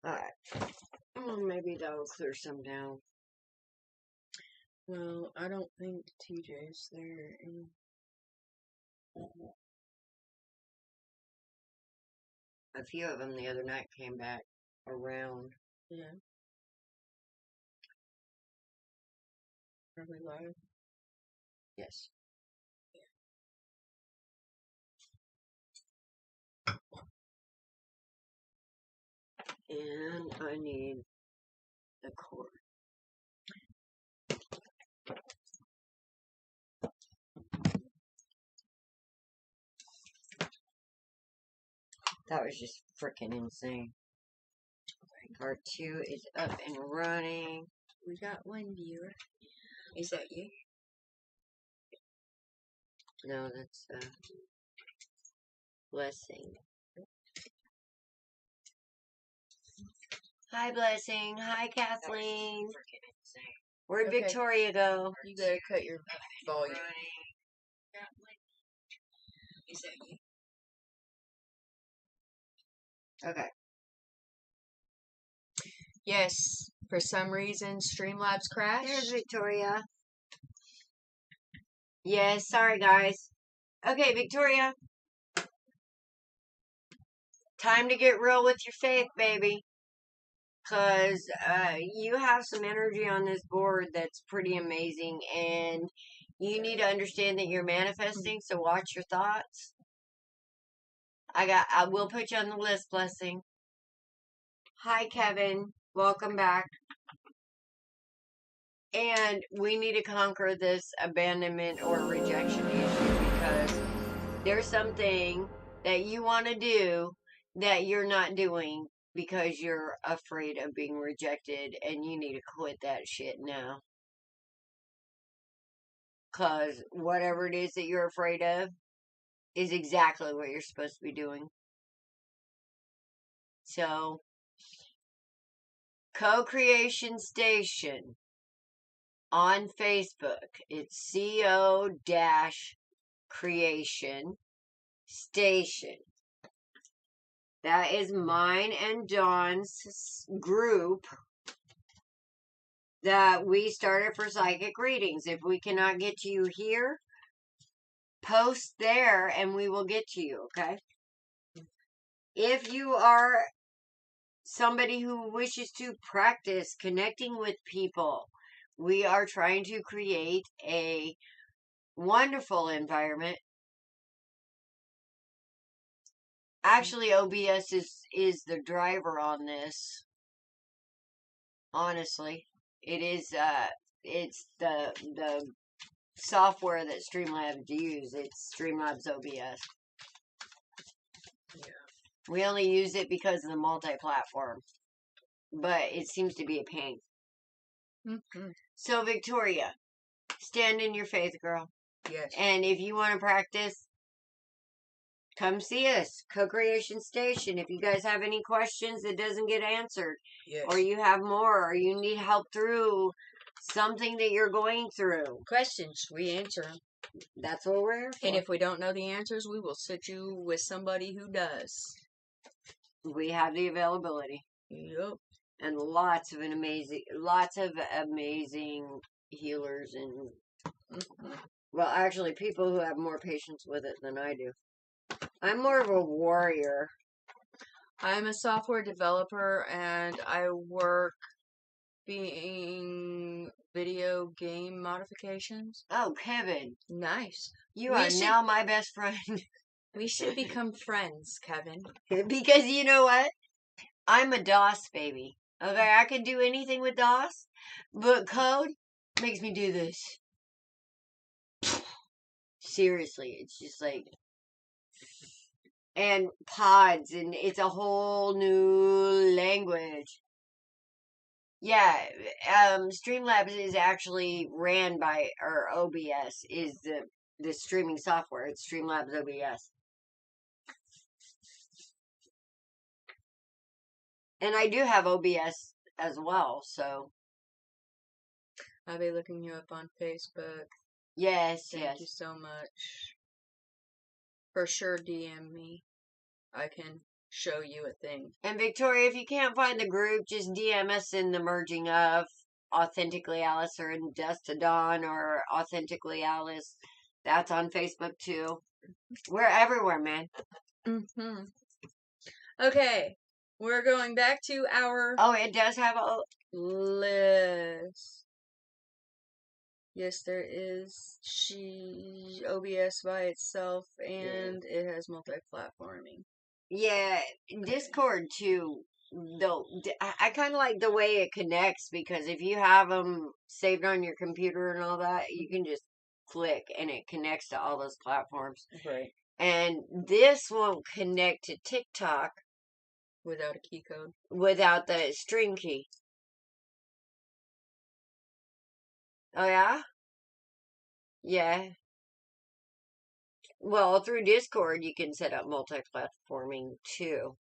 Alright. Maybe that'll clear some down. Well, I don't think TJ's there. A few of them the other night came back around. Yeah. Are we live? Yes. And I need the cord. That was just freaking insane. Part 2 is up and running. We got one viewer. Is that you? No, that's Blessing. Hi, Blessing. Hi, Kathleen. Where'd Okay. Victoria go? You gotta cut your volume. Is that you? Okay. Yes. For some reason, Streamlabs crashed. There's Victoria. Yes, sorry, guys. Okay, Victoria. Time to get real with your faith, baby. Because you have some energy on this board that's pretty amazing. And you need to understand that you're manifesting, so watch your thoughts. I will put you on the list, Blessing. Hi, Kevin. Welcome back. And we need to conquer this abandonment or rejection issue because there's something that you want to do that you're not doing because you're afraid of being rejected, and you need to quit that shit now. Because whatever it is that you're afraid of is exactly what you're supposed to be doing. So, Co-Creation Station on Facebook. It's CO-Creation Station. That is mine and Dawn's group that we started for psychic readings. If we cannot get to you here, post there and we will get to you, okay? If you are somebody who wishes to practice connecting with people, we are trying to create a wonderful environment. Actually, OBS is the driver on this. Honestly, it is. It's the software that Streamlabs use. It's Streamlabs OBS. Yeah. We only use it because of the multi-platform, but it seems to be a pain. Mm-hmm. So, Victoria, stand in your faith, girl. Yes. And if you want to practice, come see us, Co-Creation Station. If you guys have any questions that doesn't get answered, Yes. or you have more, or you need help through something that you're going through, Questions, we answer them. that's what we're here for. And if we don't know the answers, we will sit you with somebody who does. We have the availability. Yep. And lots of amazing healers and, well, actually, people who have more patience with it than I do. I'm more of a warrior. I'm a software developer, and I work being video game modifications. Oh, Kevin. Nice. You are now my best friend. We should become friends, Kevin. Because you know what? I'm a DOS baby. Okay, I can do anything with DOS, but code makes me do this. Seriously, it's just like, and pods, and it's a whole new language. Yeah, Streamlabs is actually ran by, or OBS is the streaming software. It's Streamlabs OBS. And I do have OBS as well, so. I'll be looking you up on Facebook. Yes, Thank you so much. For sure, DM me. I can show you a thing. And Victoria, if you can't find the group, just DM us in the merging of Authentically Alice or in Dust to Dawn or Authentically Alice. That's on Facebook too. We're everywhere, man. Mm-hmm. Okay, we're going back to our Oh, it does have a list. Yes, there is OBS by itself, and it has multi-platforming. yeah, Discord too. Though I kind of like the way it connects because if you have them saved on your computer and all that, you can just click and it connects to all those platforms. Right. And this won't connect to TikTok Without a key code. without the string key. Oh yeah? Yeah. Well, through Discord you can set up multi-platforming too.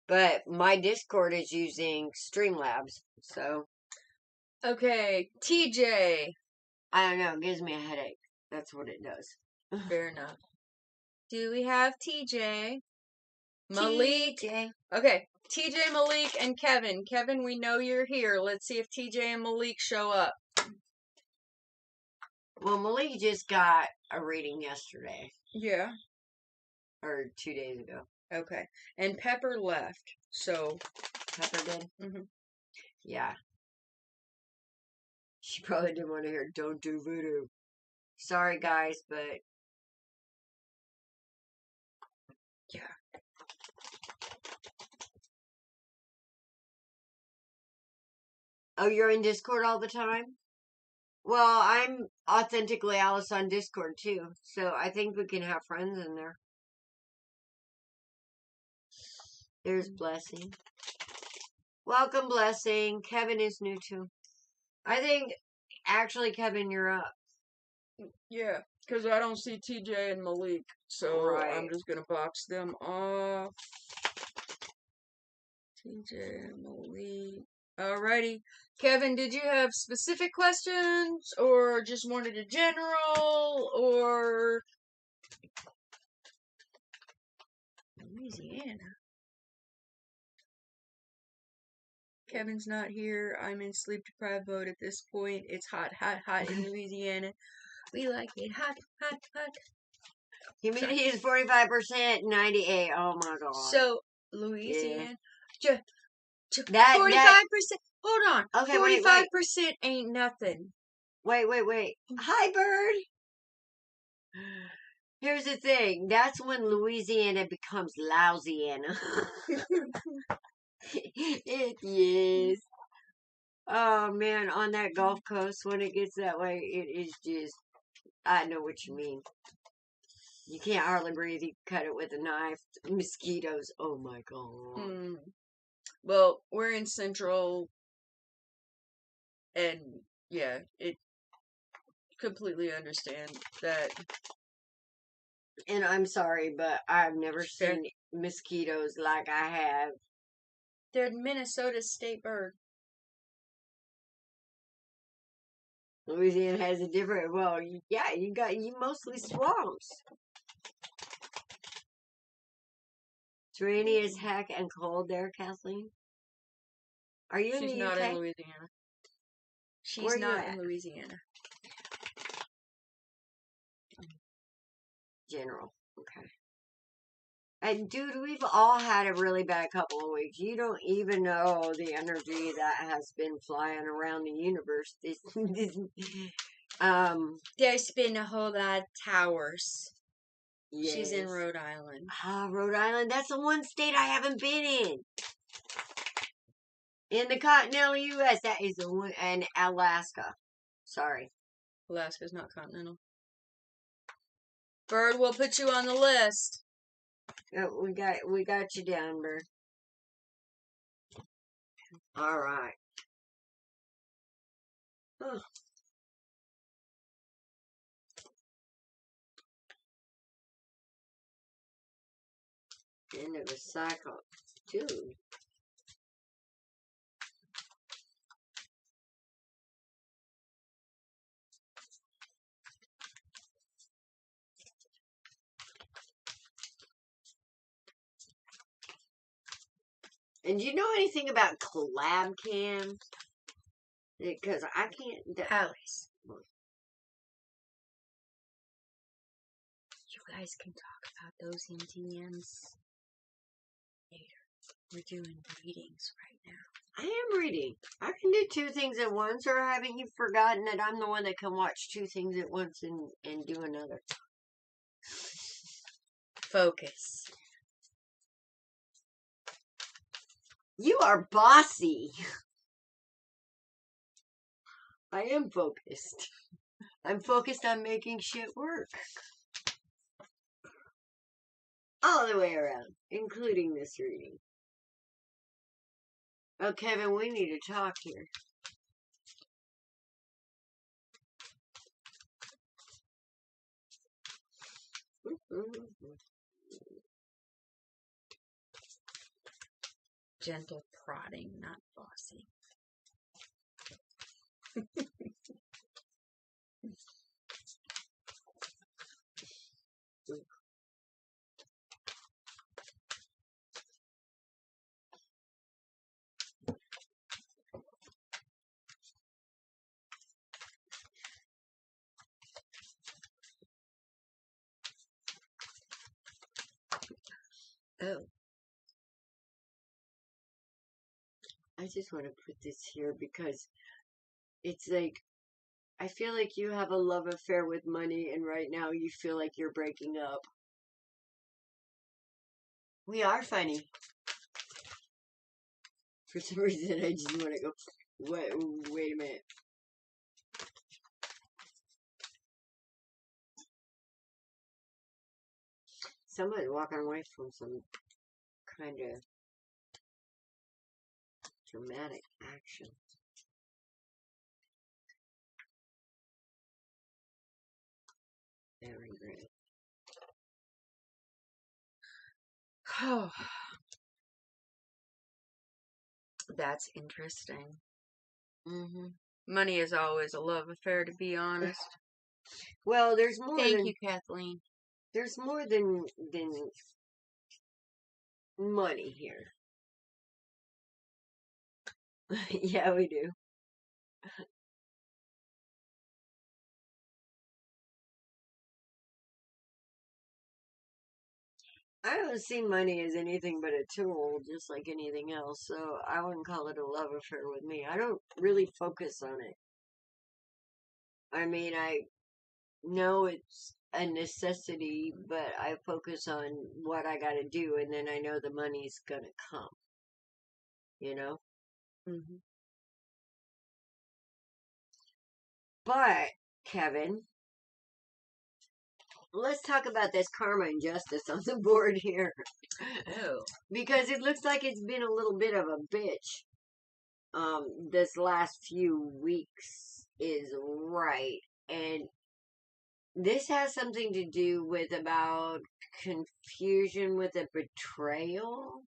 But my Discord is using Streamlabs, so Okay, TJ. I don't know, it gives me a headache. That's what it does. Fair enough. Do we have TJ? Malik. TJ. Okay, TJ, Malik, and Kevin. Kevin, we know you're here. Let's see if TJ and Malik show up. Well, Malik just got a reading yesterday. Yeah. Or 2 days ago. Okay. And Pepper left, so. Pepper did? Mm-hmm. Yeah. She probably didn't want to hear, don't do voodoo. Sorry, guys, but. Yeah. Oh, you're in Discord all the time? Well, I'm Authentically Alice on Discord too, so I think we can have friends in there. There's Blessing. Welcome, Blessing. Kevin is new too. I think, actually, Kevin, you're up. Yeah, because I don't see TJ and Malik, so Right. I'm just going to box them off. TJ and Malik. Alrighty. Kevin, did you have specific questions, or just wanted a general, or... Louisiana. Kevin's not here. I'm in sleep-deprived mode at this point. It's hot, hot, hot in Louisiana. We like it hot, hot, hot. Humidity is 45%, 98. Oh my god. So, Louisiana. Yeah. 45%. Hold on. Okay, 45% ain't nothing. Wait. Hi, bird. Here's the thing. That's when Louisiana becomes Louisiana. It is. Oh man, on that Gulf Coast, when it gets that way, it is just. I know what you mean. You can't hardly breathe. You cut it with a knife. Mosquitoes. Oh my god. Well, we're in Central, and yeah, it completely understand that. And I'm sorry, but I've never seen mosquitoes like I have. They're Minnesota's state bird. Louisiana has a different. Well, yeah, you mostly swamps. It's rainy as heck and cold there, Kathleen. Are you in the UK? She's not in Louisiana. She's not in Louisiana. General. Okay. And dude, we've all had a really bad couple of weeks. You don't even know the energy that has been flying around the universe. There's been a whole lot of towers. Yes. She's in Rhode Island. Ah, Rhode Island. That's the one state I haven't been in. In the continental U.S., that is the one. And Alaska. Sorry. Alaska's not continental. Bird, we'll put you on the list. Oh, we got you down, Bird. All right. Oh. End of a cycle, dude. And do you know anything about collab cams? Because I can't. Alice, you guys can talk about those in DMs later. We're doing readings right now. I am reading. I can do two things at once, or haven't you forgotten that I'm the one that can watch two things at once and do another? Focus. You are bossy. I am focused. I'm focused on making shit work. All the way around, including this reading. Oh, Kevin, we need to talk here. Gentle prodding, not bossy. Oh. I just want to put this here because it's like, I feel like you have a love affair with money, and right now you feel like you're breaking up. We are funny. For some reason, I just want to go, wait a minute. Someone's walking away from some kind of dramatic action. Very good. Oh, that's interesting. Mm-hmm. Money is always a love affair, to be honest. Well, there's more Thank than you, Kathleen. there's more than money here. Yeah, we do. I don't see money as anything but a tool, just like anything else, so I wouldn't call it a love affair with me. I don't really focus on it. I mean, I know it's a necessity, but I focus on what I gotta do, and then I know the money's gonna come. You know? Mm-hmm. But, Kevin, let's talk about this karma and justice on the board here. Oh. Because it looks like it's been a little bit of a bitch. This last few weeks is right. And this has something to do with about confusion with a betrayal.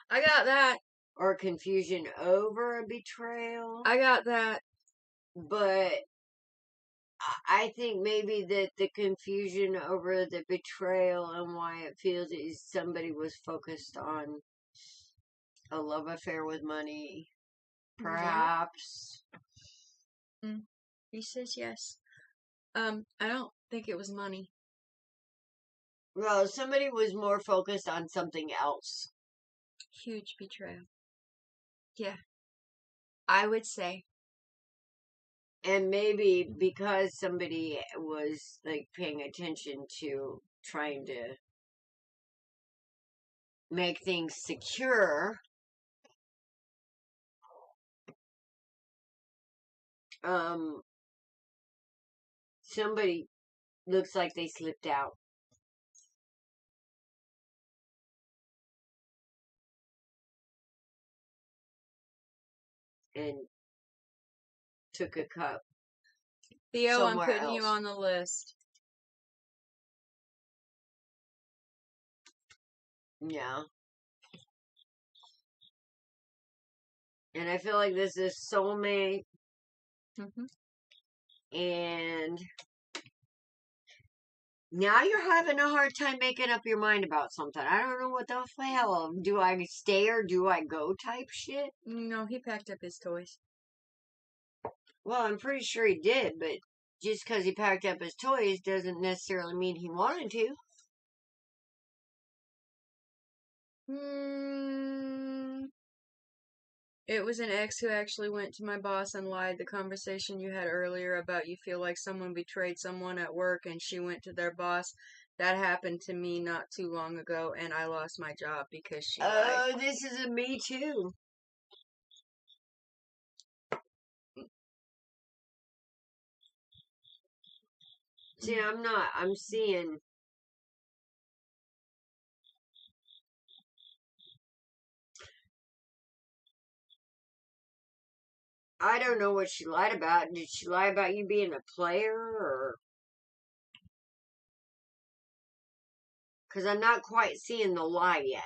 I got that. Or confusion over a betrayal. I got that. But I think maybe that the confusion over the betrayal and why it feels is somebody was focused on a love affair with money. Perhaps. Mm. He says yes. I don't think it was money. Well, somebody was more focused on something else. Huge betrayal. Yeah. I would say. And maybe because somebody was like paying attention to trying to make things secure, somebody looks like they slipped out. And took a cup. Theo, I'm somewhere putting you else. on the list. Yeah. And I feel like this is soulmate. Mm-hmm. And Now you're having a hard time making up your mind about something. I don't know what the hell. Do I stay or do I go type shit? No, he packed up his toys. Well, I'm pretty sure he did, but just because he packed up his toys doesn't necessarily mean he wanted to. It was an ex who actually went to my boss and lied. The conversation you had earlier about you feel like someone betrayed someone at work and she went to their boss. That happened to me not too long ago and I lost my job because she lied. Oh, this is a me too. See, I'm seeing. I don't know what she lied about. Did she lie about you being a player or? Because I'm not quite seeing the lie yet.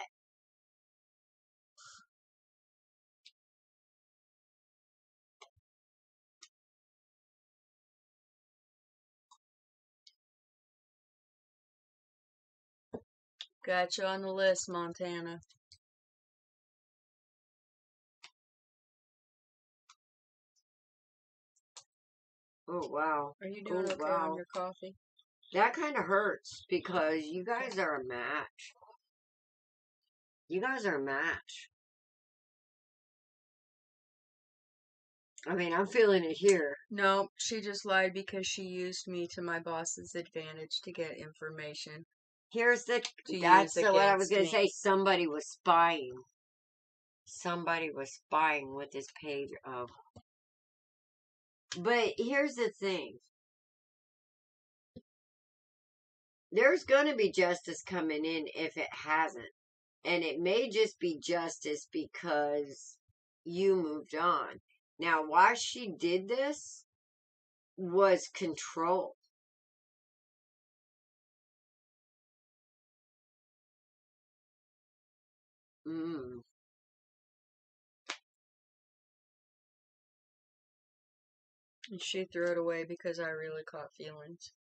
Got you on the list, Montana. Oh, wow. Are you doing okay on your coffee? That kind of hurts because you guys are a match. You guys are a match. I mean, I'm feeling it here. No, she just lied because she used me to my boss's advantage to get information. Here's the. To That's use what I was against going me. to say. Somebody was spying. Somebody was spying with this page of. But here's the thing. There's going to be justice coming in if it hasn't. And it may just be justice because you moved on. Now, why she did this was control. Mm. And she threw it away because I really caught feelings.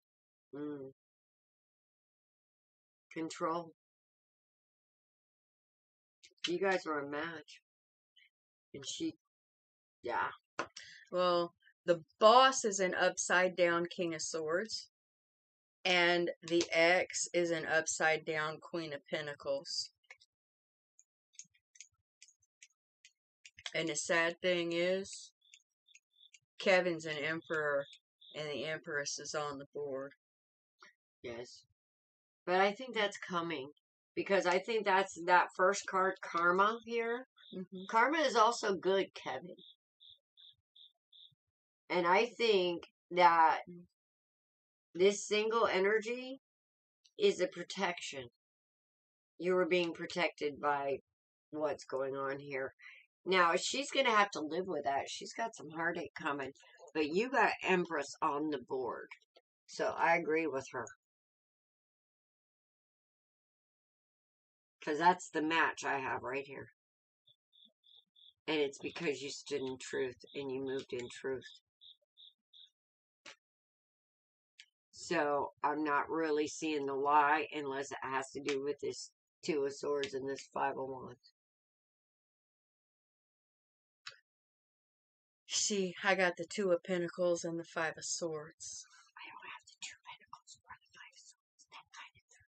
Mm. Control. You guys were a match. And she, yeah. Well, the boss is an upside down King of Swords. And the ex is an upside down Queen of Pentacles. And the sad thing is, Kevin's an emperor, and the empress is on the board. Yes. But I think that's coming. Because I think that's that first card, Karma, here. Mm-hmm. Karma is also good, Kevin. And I think that this single energy is a protection. You were being protected by what's going on here. Now, she's going to have to live with that. She's got some heartache coming. But you got Empress on the board. So I agree with her. Because that's the match I have right here. And it's because you stood in truth and you moved in truth. So I'm not really seeing the lie unless it has to do with this Two of Swords and this Five of Wands. See, I got the Two of Pentacles and the Five of Swords. I don't have the Two of Pentacles or the Five of Swords. That kind of thing.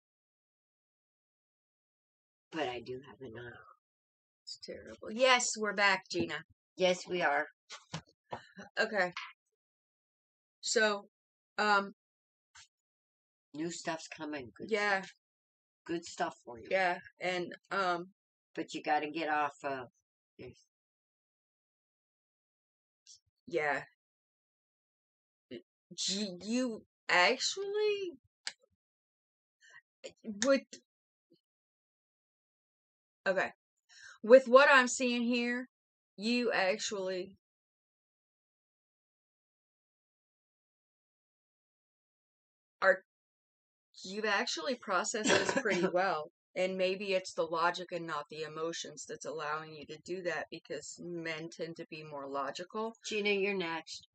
But I do have the Nine. It's terrible. Yes, we're back, Gina. Yes, we are. Okay. So, new stuff's coming. Good yeah. Stuff. Good stuff for you. Yeah, and, but you gotta get off of this. Yeah. You actually would. Okay. With what I'm seeing here, you actually you've actually processed this pretty well. And maybe it's the logic and not the emotions that's allowing you to do that because men tend to be more logical. Gina, you're next.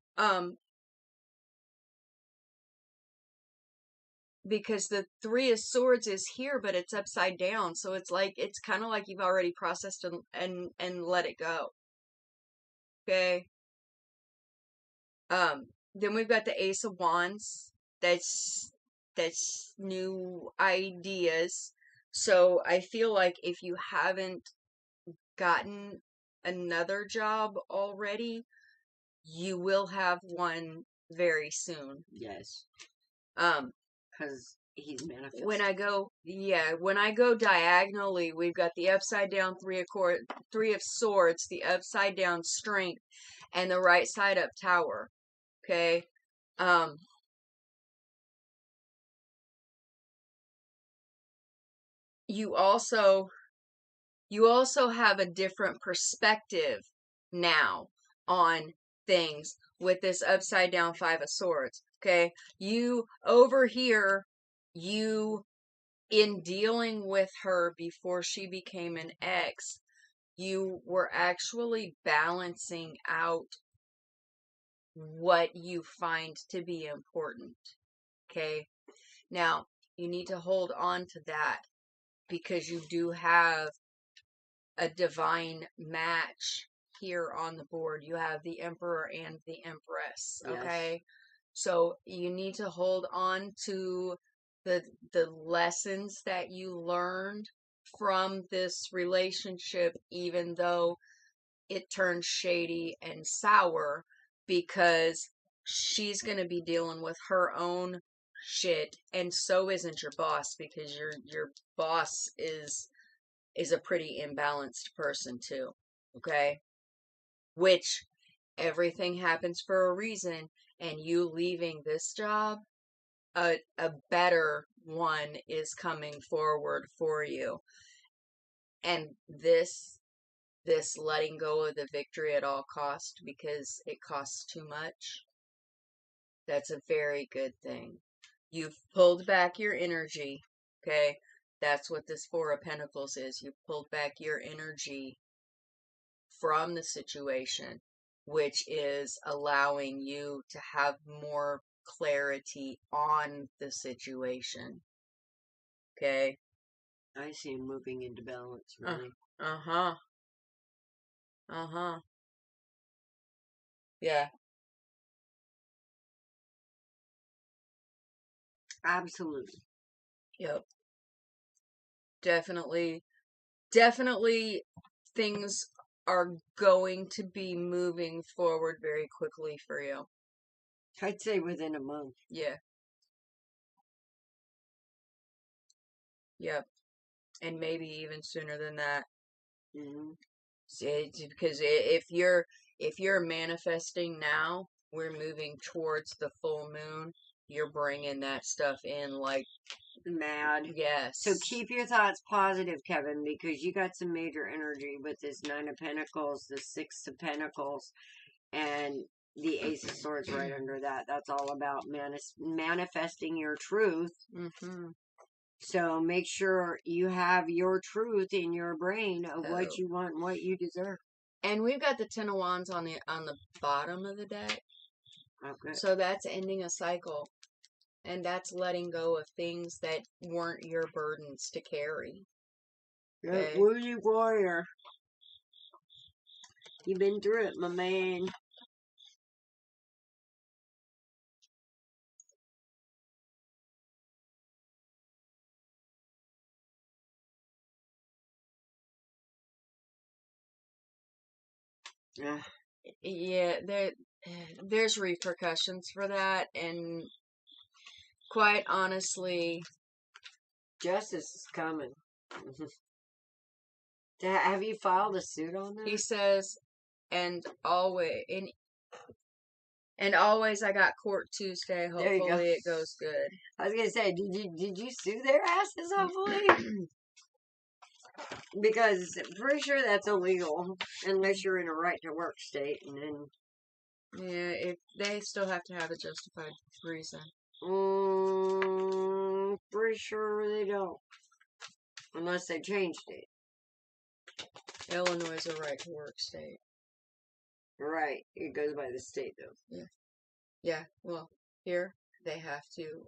because the Three of Swords is here, but it's upside down. So it's like, it's kind of like you've already processed and let it go. Okay. Then we've got the Ace of Wands. That's new ideas. So I feel like if you haven't gotten another job already, you will have one very soon. Yes. Um, Because he's manifesting. when I go diagonally, we've got the upside down Three of Swords, the upside down Strength, and the right side up Tower. Okay. You also have a different perspective now on things with this upside down Five of Swords. Okay. You over here, in dealing with her before she became an ex, you were actually balancing out what you find to be important. Okay. Now, you need to hold on to that because you do have a divine match here on the board. You have the Emperor and the Empress. Okay. Yes. So you need to hold on to the lessons that you learned from this relationship, even though it turned shady and sour, because she's going to be dealing with her own shit, and so isn't your boss, because your boss is a pretty imbalanced person too. Okay? Which everything happens for a reason, and you leaving this job, a better one is coming forward for you. And this letting go of the victory at all cost because it costs too much, that's a very good thing. You've pulled back your energy. Okay? That's what this Four of Pentacles is. You've pulled back your energy from the situation, which is allowing you to have more clarity on the situation. Okay? I see him moving into balance, really. Uh-huh. Uh-huh. Yeah. Absolutely. Yep. Definitely things are going to be moving forward very quickly for you. I'd say within a month. Yeah. Yep. And maybe even sooner than that. Mm-hmm. Because if you're manifesting now, we're moving towards the full moon. You're bringing that stuff in like mad. Yes. So keep your thoughts positive, Kevin, because you got some major energy with this Nine of Pentacles, the Six of Pentacles, and the Ace of Swords right under that. That's all about manifesting your truth. Mm-hmm. So make sure you have your truth in your brain of what you want and what you deserve. And we've got the Ten of Wands on the bottom of the deck. Okay. So that's ending a cycle. And that's letting go of things that weren't your burdens to carry. Okay. Woody warrior. You've been through it, my man. Yeah, there's repercussions for that, and quite honestly, justice is coming. Have you filed a suit on that? He says, and always I got court Tuesday. Hopefully it goes good. I was gonna say, did you sue their asses? Hopefully. Because I'm pretty sure that's illegal unless you're in a right to work state, and then yeah, they still have to have a justified reason. Pretty sure they don't, unless they changed it. Illinois is a right to work state. Right, it goes by the state though. Yeah. Well, here they have to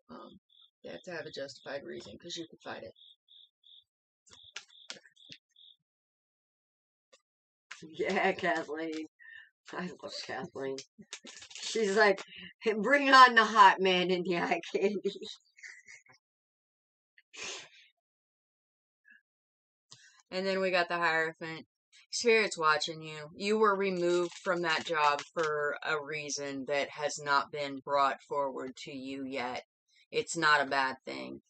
You have to have a justified reason because you can fight it. Yeah, Kathleen. I love Kathleen. She's like, "Hey, bring on the hot man in the eye candy." And then we got the Hierophant. Spirit's watching you. You were removed from that job for a reason that has not been brought forward to you yet. It's not a bad thing.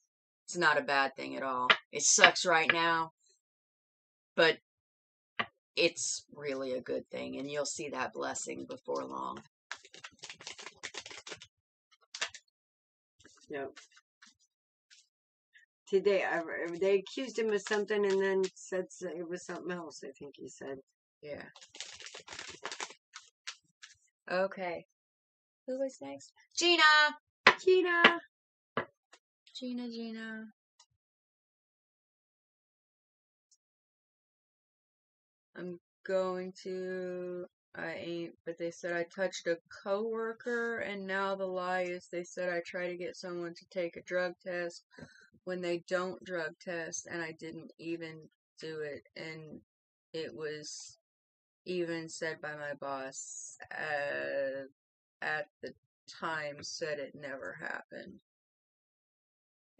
It's not a bad thing at all. It sucks right now, but it's really a good thing, and you'll see that blessing before long. Yep. They accused him of something and then said it was something else, I think he said. Yeah. Okay. Who was next? Gina! Gina! Gina. I'm going to... I ain't, but they said I touched a coworker, and now the lie is they said I try to get someone to take a drug test when they don't drug test, and I didn't even do it, and it was even said by my boss at the time said it never happened.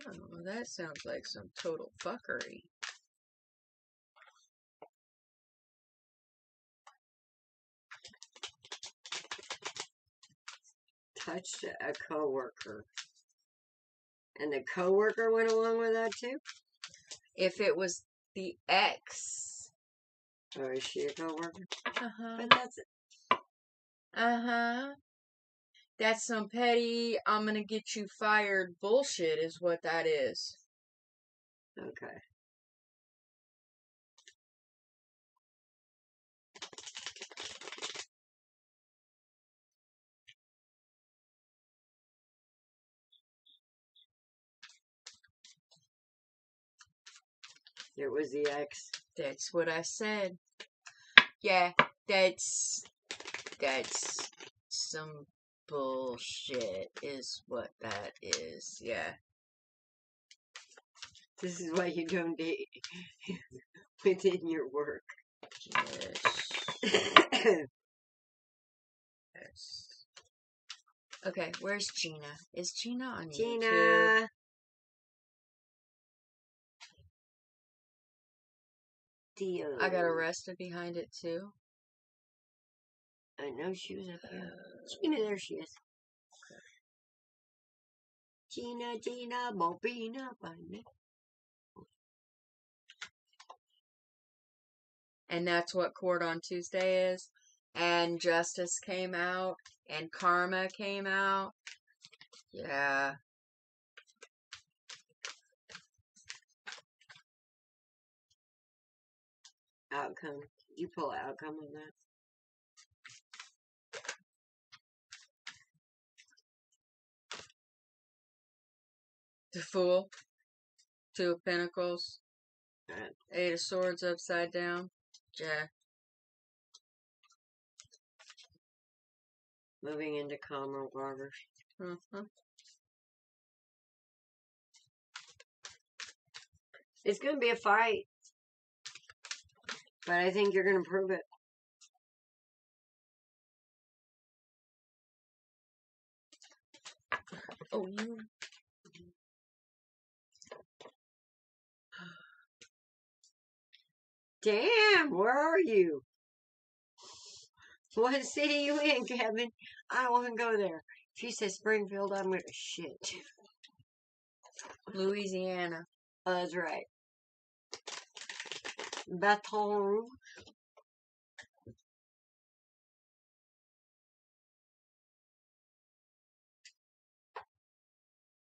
Oh, that sounds like some total fuckery. Touched a coworker. And the coworker went along with that too? If it was the ex. Oh, is she a coworker? Uh-huh. But that's it. Uh-huh. That's some petty, I'm gonna get you fired bullshit is what that is. Okay. It was the ex. That's what I said. Yeah, that's some bullshit is what that is. Yeah. This is why you don't date within your work. Yes. Yes. Okay, where's Gina? Is Gina on YouTube? Gina! Dio. I got arrested behind it too. I know she was up here. Gina, there she is. Gina, Bobina, Bunny. And that's what Court on Tuesday is. And Justice came out. And Karma came out. Yeah. Outcome. Did you pull an outcome on that? The Fool. Two of Pentacles. Right. Eight of Swords upside down. Yeah. Moving into calmer waters. Mm-hmm. It's going to be a fight. But I think you're going to prove it. Oh, you. Damn, where are you? What city you in, Kevin? I don't want to go there. If you said Springfield, I'm going to shit. Louisiana. Oh, that's right. Baton Rouge.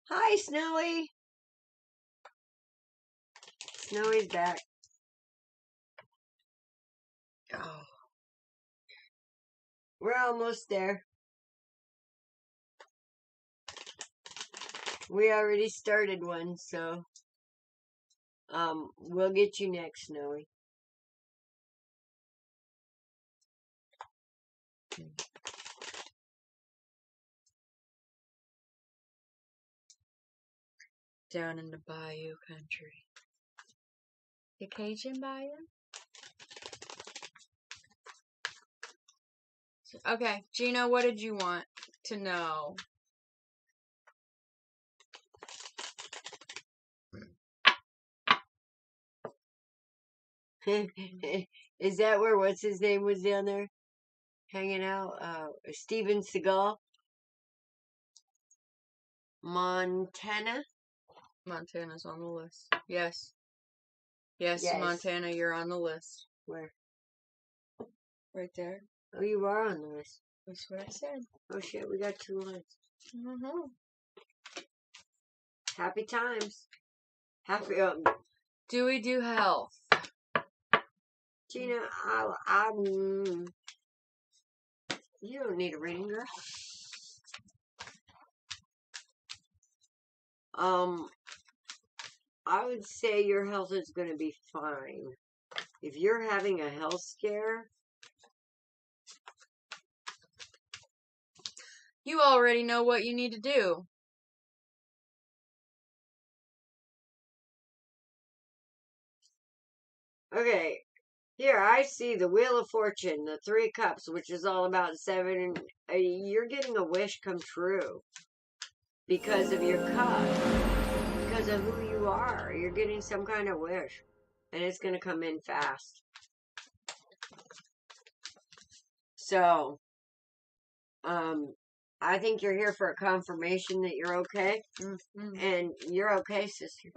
Hi, Snowy. Snowy's back. Oh. We're almost there. We already started one, so we'll get you next, Snowy. down in the bayou country. The Cajun bayou? Okay, Gina, what did you want to know? Is that where what's his name was down there hanging out? Steven Seagal? Montana? Montana's on the list. Yes. Yes, Yes. Montana, you're on the list. Where? Right there. Oh, you are on the list. That's what I said. Oh shit, we got 2 lists. Mm-hmm. Happy times. Happy. Do we do health? Gina, you don't need a reading, girl. I would say your health is going to be fine. If you're having a health scare, you already know what you need to do. okay. Here, I see the Wheel of Fortune, the 3 Cups, which is all about 7. You're getting a wish come true because of your cup, because of who you are. You're getting some kind of wish, and it's going to come in fast. So, I think you're here for a confirmation that you're okay, and you're okay, sister.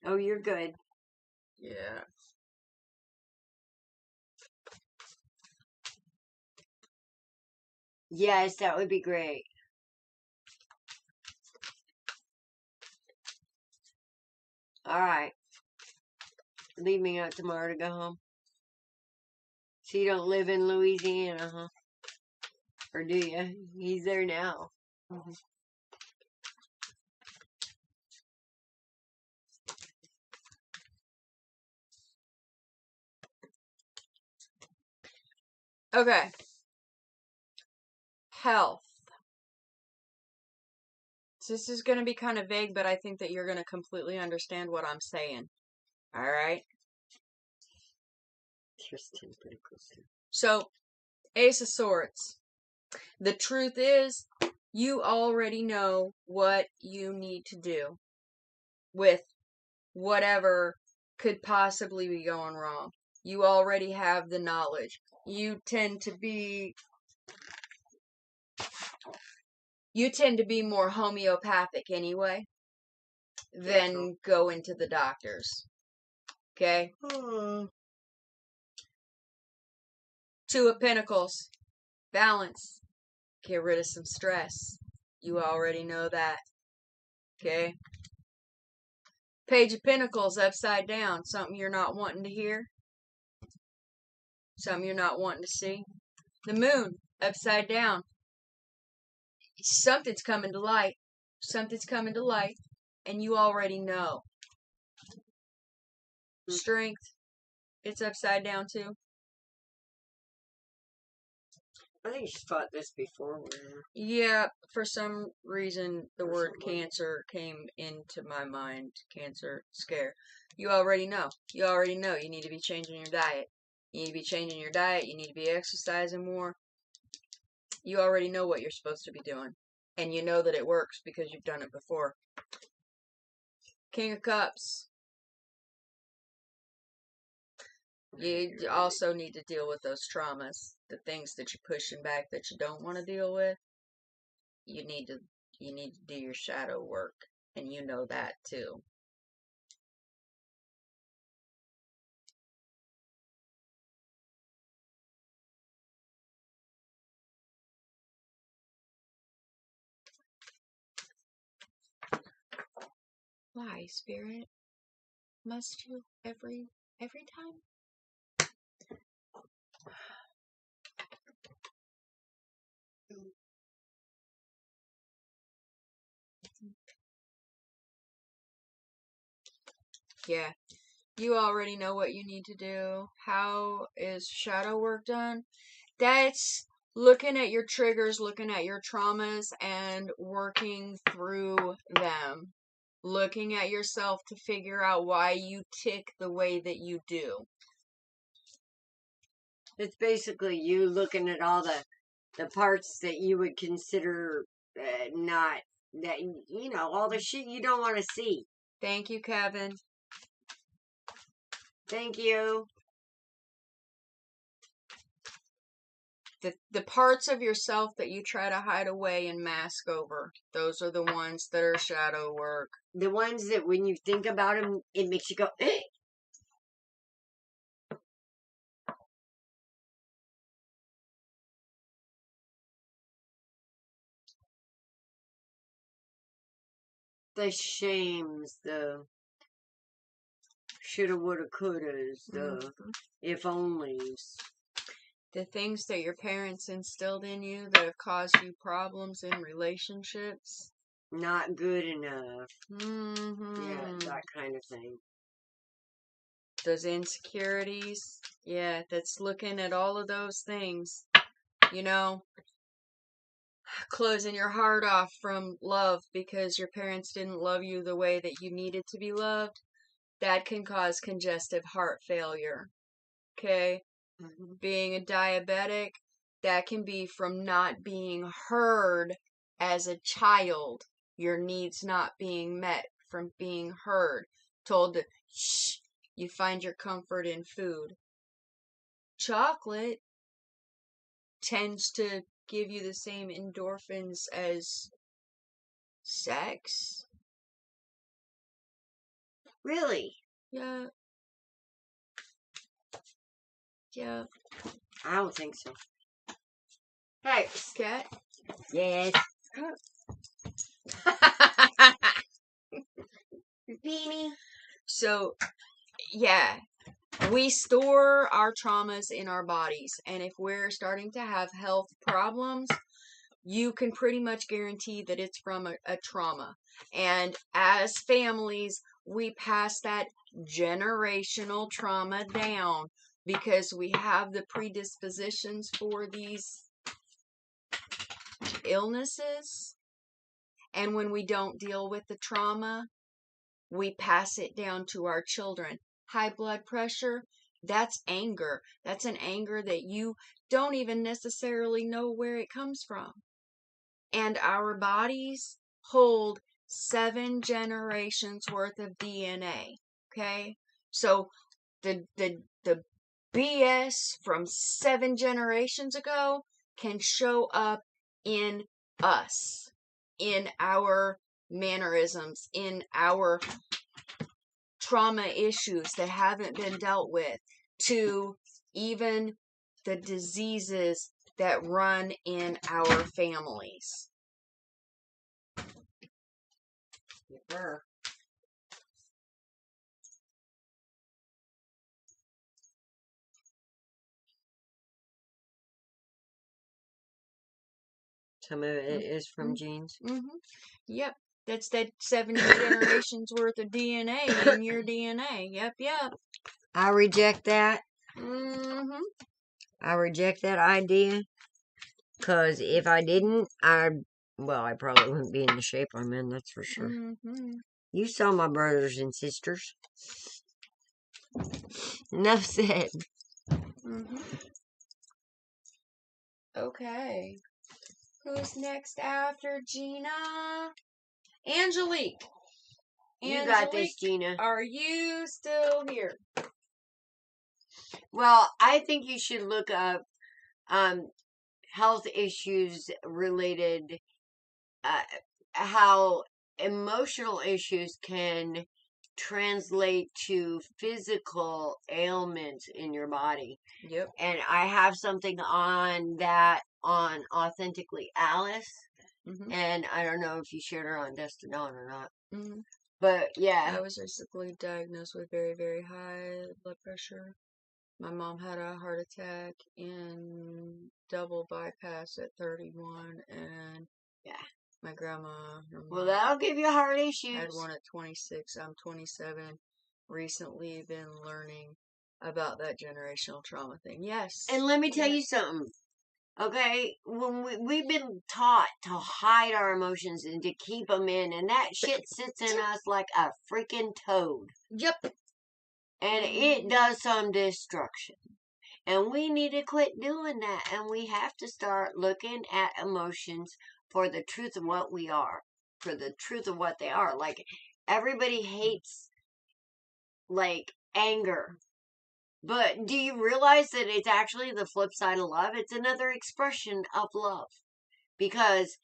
Oh, you're good. Yeah. Yes, that would be great. All right. Leaving out tomorrow to go home. So you don't live in Louisiana, huh? Or do you? He's there now. Mm-hmm. Okay. Health. So this is going to be kind of vague, but I think that you're going to completely understand what I'm saying. All right? So, Ace of Swords. The truth is, you already know what you need to do with whatever could possibly be going wrong. You already have the knowledge. You tend to be more homeopathic anyway than go into the doctors. Okay? 2 of Pentacles. Balance. Get rid of some stress. You already know that. Okay? Page of Pentacles upside down. Something you're not wanting to hear. Something you're not wanting to see. The Moon upside down. Something's coming to light. Something's coming to light. And you already know. Strength. It's upside down too. I think she's fought this before. Yeah, for some reason the word cancer came into my mind. Cancer scare. You already know. You already know. You need to be changing your diet. You need to be changing your diet. You need to be exercising more. You already know what you're supposed to be doing. And you know that it works because you've done it before. King of Cups. You also need to deal with those traumas. The things that you're pushing back that you don't want to deal with. You need to do your shadow work. And you know that too. Why, Spirit? Must you every time? Yeah. You already know what you need to do. How is shadow work done? That's looking at your triggers, looking at your traumas, and working through them. Looking at yourself to figure out why you tick the way that you do. It's basically you looking at all the parts that you would consider not, that, you know, all the shit you don't want to see. Thank you, Kevin. Thank you. The parts of yourself that you try to hide away and mask over, those are the ones that are shadow work. The ones that when you think about them, it makes you go, eh. The shames, the shoulda, woulda, couldas, the if onlys. The things that your parents instilled in you that have caused you problems in relationships. Not good enough. Mm-hmm. Yeah, that kind of thing. Those insecurities. Yeah, that's looking at all of those things. You know, closing your heart off from love because your parents didn't love you the way that you needed to be loved. That can cause congestive heart failure. Okay? Mm-hmm. Being a diabetic, that can be from not being heard as a child. Your needs not being met, from being heard. Told to shh, you find your comfort in food. Chocolate tends to give you the same endorphins as sex. Really? Yeah. Yeah. I don't think so. Hey, Cat? yes. Beanie. So, yeah. We store our traumas in our bodies. And if we're starting to have health problems, you can pretty much guarantee that it's from a trauma. And as families, we pass that generational trauma down because we have the predispositions for these illnesses. And when we don't deal with the trauma, we pass it down to our children. High blood pressure, that's anger. That's an anger that you don't even necessarily know where it comes from. And our bodies hold 7 generations worth of DNA. Okay? So the BS from 7 generations ago can show up in us, in our mannerisms, in our trauma issues that haven't been dealt with, to even the diseases that run in our families. Sure. Some of it is from genes. Mm-hmm. Yep. That's that 70 generations worth of DNA in your DNA. Yep, yep. I reject that. Mm-hmm. I reject that idea. Because if I didn't, I probably wouldn't be in the shape I'm in, that's for sure. Mm-hmm. You saw my brothers and sisters. Enough said. Mm-hmm. Okay. Who's next after Gina? Angelique. You got this, Gina. Are you still here? Well, I think you should look up health issues related, how emotional issues can translate to physical ailments in your body. Yep. And I have something on that on Authentically Alice. Mm-hmm. And I don't know if you shared her on Dust to Dawn or not. Mm-hmm. But yeah. I was recently diagnosed with very, very high blood pressure. My mom had a heart attack in double bypass at 31, and yeah, my grandma, well, that'll give you heart issues. Had one at 26. I'm 27. Recently been learning about that generational trauma thing. Yes. And let me tell you something. Okay, when we've been taught to hide our emotions and to keep them in, and that shit sits in us like a freaking toad. Yep. And it does some destruction. And we need to quit doing that. And we have to start looking at emotions for the truth of what we are, for the truth of what they are. Like, everybody hates, like, anger. But do you realize that it's actually the flip side of love? It's another expression of love. Because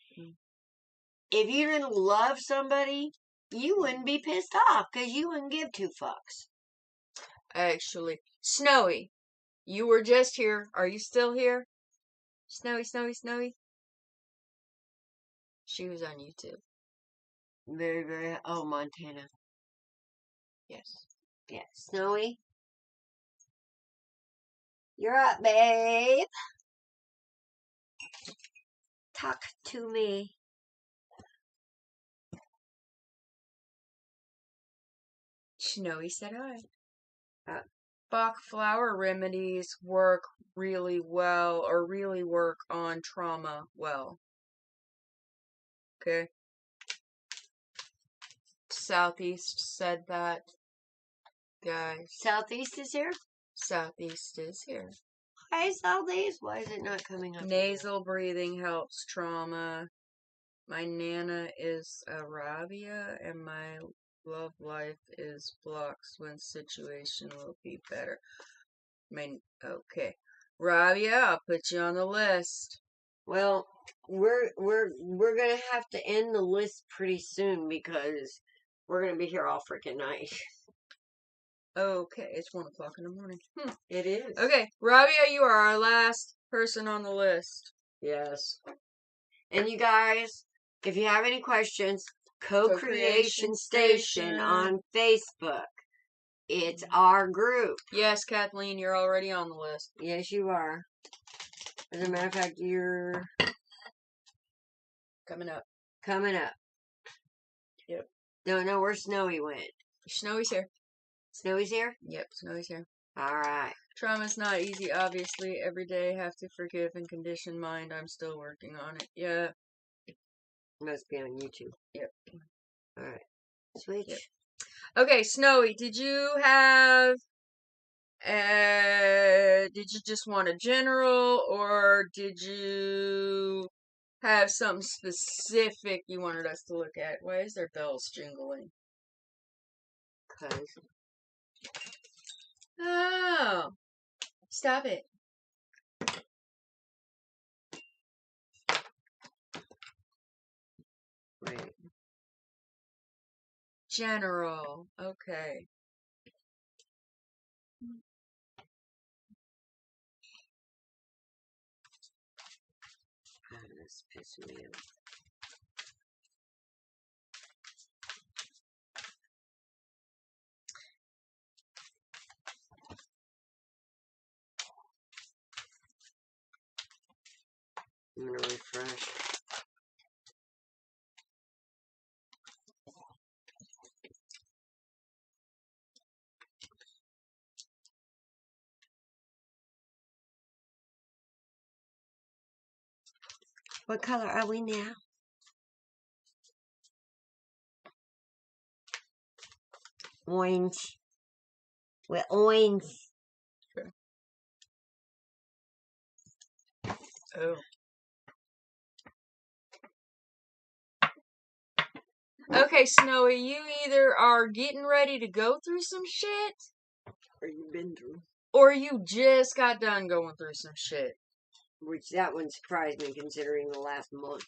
if you didn't love somebody, you wouldn't be pissed off because you wouldn't give two fucks. Actually, Snowy, you were just here. Are you still here? Snowy, Snowy, Snowy. She was on YouTube. Very, very. Oh, Montana. Yes. Yeah, Snowy. You're up, babe. Talk to me. Snowy said hi. Uh, Bach flower remedies work really well, or really work on trauma well. Okay. Southeast said that. Guys. Southeast is here? Southeast is here. Hi, Southeast. Why is it not coming up? Nasal breathing helps trauma. My Nana is Arabia, and my love life is blocks when situation will be better. Okay. Rabia, I'll put you on the list. Well, we're gonna have to end the list pretty soon because we're gonna be here all freaking night. Okay, it's 1 o'clock in the morning. It is. Okay, Rabia, you are our last person on the list. Yes. And you guys, if you have any questions, Co-Creation Station on Facebook. It's our group. Yes, Kathleen, you're already on the list. Yes, you are. As a matter of fact, you're coming up. Coming up. Yep. Don't know where Snowy went. Snowy's here. Snowy's here? Yep, Snowy's here. Alright. Trauma's not easy, obviously. Every day have to forgive and condition mind. I'm still working on it. Yeah. Must be on YouTube. Yep. Alright. Switch. Yep. Okay, Snowy, did you just want a general, or did you have something specific you wanted us to look at? Why is there bells jingling? Oh, stop it. Wait. General. Okay. Oh, this pisses me off. I'm gonna refresh. What color are we now? Orange. We're orange. Okay. Oh. Okay, Snowy, you either are getting ready to go through some shit, or you've been through, or you just got done going through some shit. Which that one surprised me considering the last month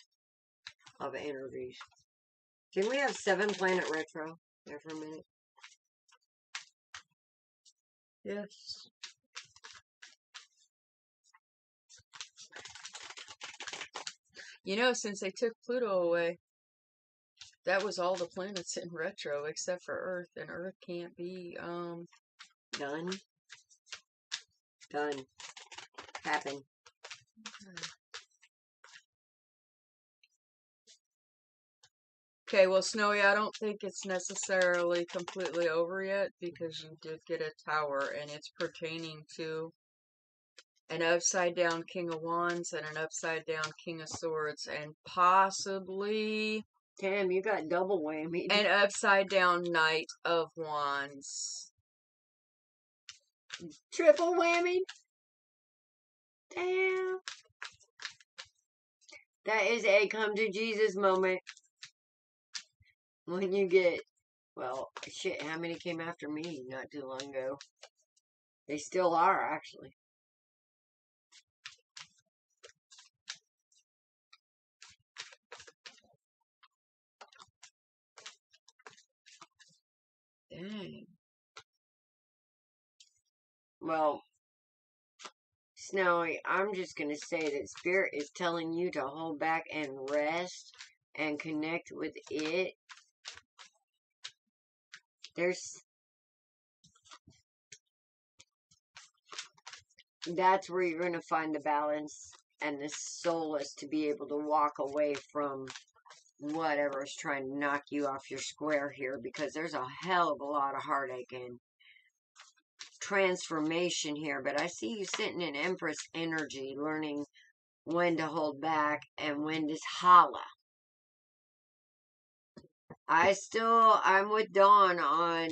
of interviews. Didn't we have 7 Planet Retro there for a minute? Yes. You know, since they took Pluto away, that was all the planets in retro except for Earth, and Earth can't be, Done. Done. Happened. Okay, well, Snowy, I don't think it's necessarily completely over yet, because you did get a tower, and it's pertaining to an upside down King of Wands and an upside down King of Swords, and possibly Damn, you got double whammy. an upside down Knight of Wands. Triple whammy. Damn. That is a come to Jesus moment. When you get, well, shit, how many came after me not too long ago? They still are, actually. Dang. Well, Snowy, I'm just going to say that Spirit is telling you to hold back and rest and connect with it. That's where you're going to find the balance and the solace to be able to walk away from whatever is trying to knock you off your square here, because there's a hell of a lot of heartache and transformation here. But I see you sitting in Empress energy, learning when to hold back and when to holla. I'm with Dawn on,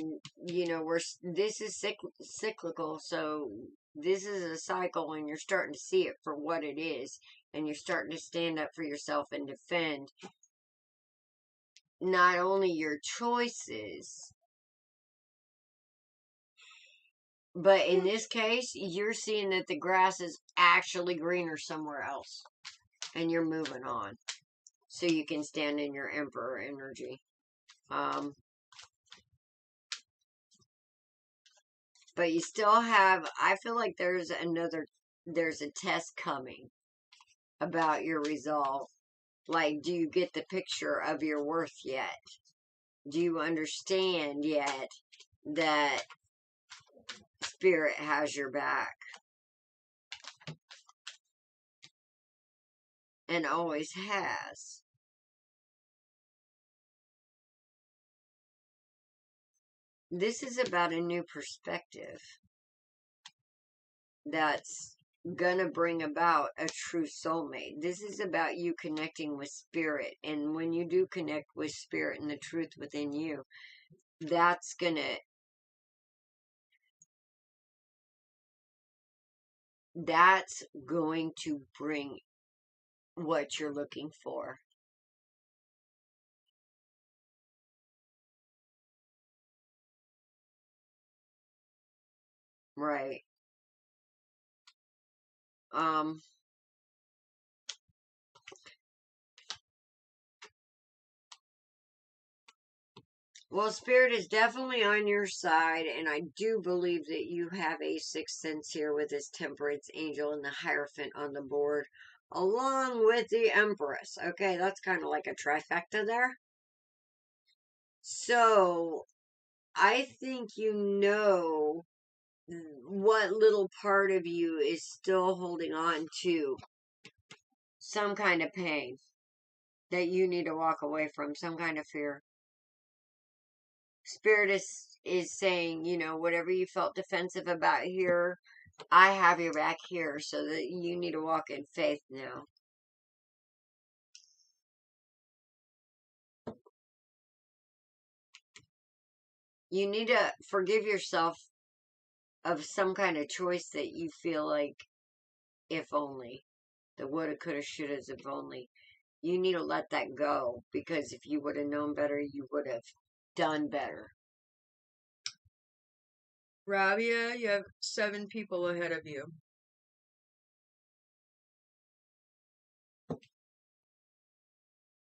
this is cyclical, so this is a cycle, and you're starting to see it for what it is, and you're starting to stand up for yourself and defend not only your choices, but in this case, you're seeing that the grass is actually greener somewhere else, and you're moving on, so you can stand in your Emperor energy. But you still have, I feel like there's a test coming about your resolve. Like, do you get the picture of your worth yet? Do you understand yet that Spirit has your back? And always has. This is about a new perspective that's gonna bring about a true soulmate. This is about you connecting with Spirit, and when you do connect with Spirit and the truth within you, that's going to bring what you're looking for. Right. Well, Spirit is definitely on your side, and I do believe that you have a sixth sense here with this Temperance Angel and the Hierophant on the board, along with the Empress. Okay, that's kind of like a trifecta there. So, I think you know what little part of you is still holding on to some kind of pain that you need to walk away from, some kind of fear. Spirit is saying, whatever you felt defensive about here, I have your back here, so that you need to walk in faith now. You need to forgive yourself of some kind of choice that you feel like, if only, the woulda, coulda, shouldas, if only. You need to let that go, because if you would have known better, you would have done better. Rabia, you have 7 people ahead of you.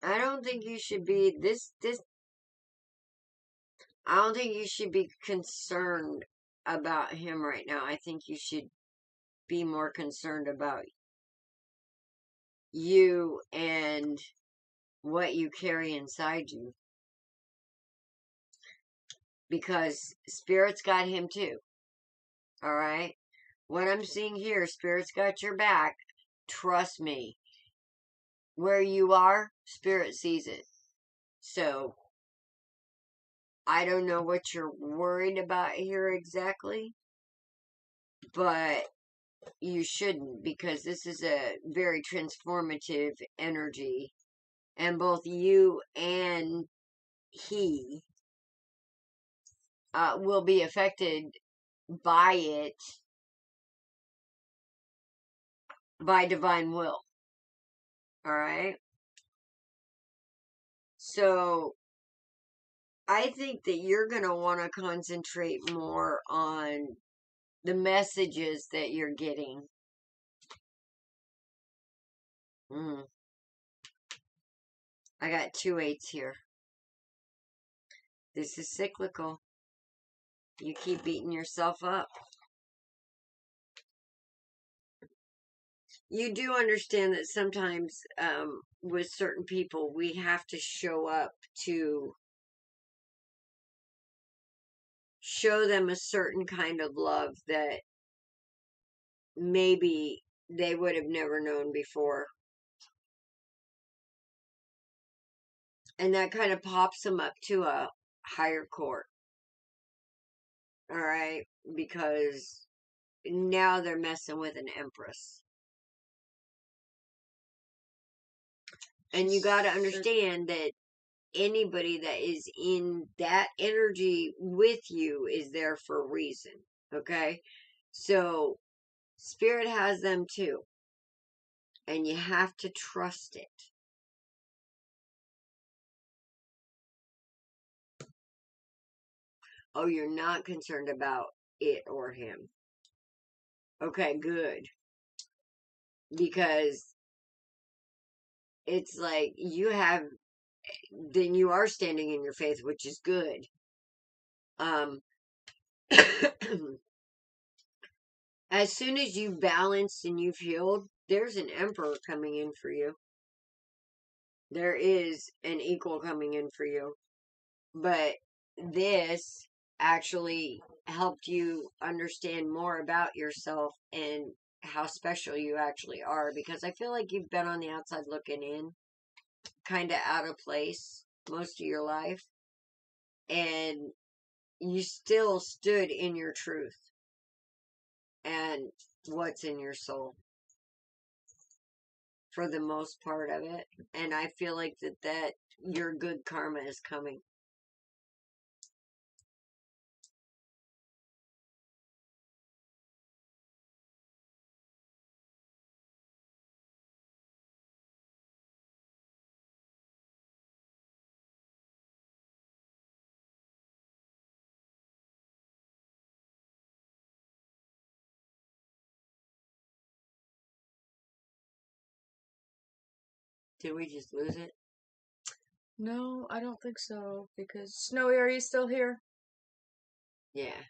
I don't think you should be I don't think you should be concerned about him right now. I think you should be more concerned about you and what you carry inside you. Because Spirit's got him too. Alright? What I'm seeing here, Spirit's got your back. Trust me. Where you are, Spirit sees it. So, I don't know what you're worried about here exactly. But you shouldn't, because this is a very transformative energy, and both you and he will be affected by it by divine will. All right? So I think that you're going to want to concentrate more on the messages that you're getting. I got 2 8s here. This is cyclical. You keep beating yourself up. You do understand that sometimes with certain people, we have to show up to show them a certain kind of love that maybe they would have never known before. And that kind of pops them up to a higher court. All right? Because now they're messing with an empress. And you got to understand that anybody that is in that energy with you is there for a reason. Okay? So, Spirit has them too. And you have to trust it. Oh, you're not concerned about it or him. Okay, good. Because it's like then you are standing in your faith, which is good. As soon as you've balanced and you've healed, there's an emperor coming in for you. There is an equal coming in for you. But this actually helped you understand more about yourself and how special you actually are, because I feel like you've been on the outside looking in, kind of out of place most of your life, and you still stood in your truth and what's in your soul for the most part of it. And I feel like that your good karma is coming. Did we just lose it? No, I don't think so. Because Snowy, are you still here? Yeah.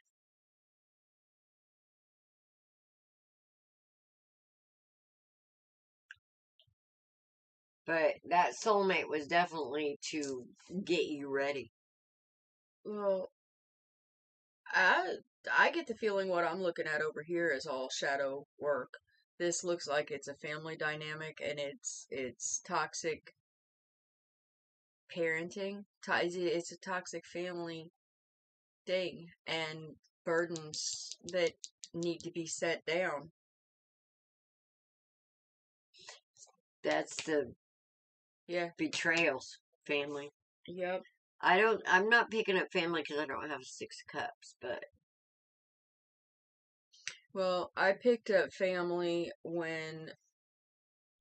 But that soulmate was definitely to get you ready. Well, I get the feeling what I'm looking at over here is all shadow work. This looks like it's a family dynamic, and it's toxic parenting. It's a toxic family thing, and burdens that need to be set down. That's the betrayals, family. Yep. I'm not picking up family because I don't have 6 cups, but. Well, I picked up family when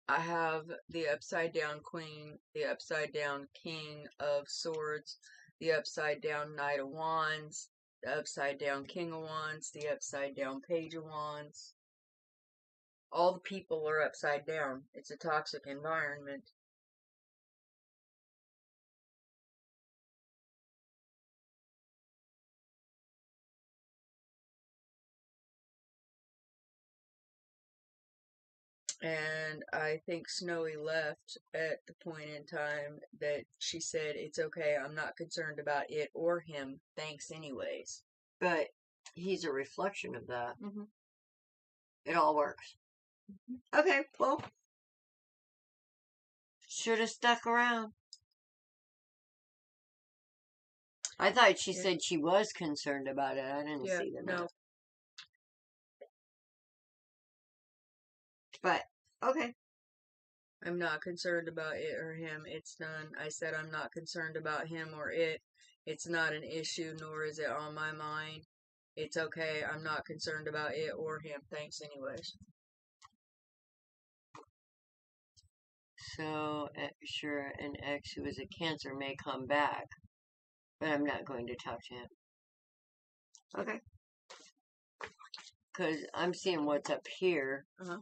I have the upside down queen, the upside down king of swords, the upside down knight of wands, the upside down king of wands, the upside down page of wands. All the people are upside down. It's a toxic environment. And I think Snowy left at the point in time that she said, it's okay, I'm not concerned about it or him. Thanks anyways. But he's a reflection of that. Mm-hmm. It all works. Mm-hmm. Okay, well. Should have stuck around. I thought she said she was concerned about it. I didn't see the note. But, okay. I'm not concerned about it or him. It's none. I said I'm not concerned about him or it. It's not an issue, nor is it on my mind. It's okay. I'm not concerned about it or him. Thanks anyways. So, sure, an ex who is a Cancer may come back, but I'm not going to talk to him. Okay. Because I'm seeing what's up here. Uh-huh.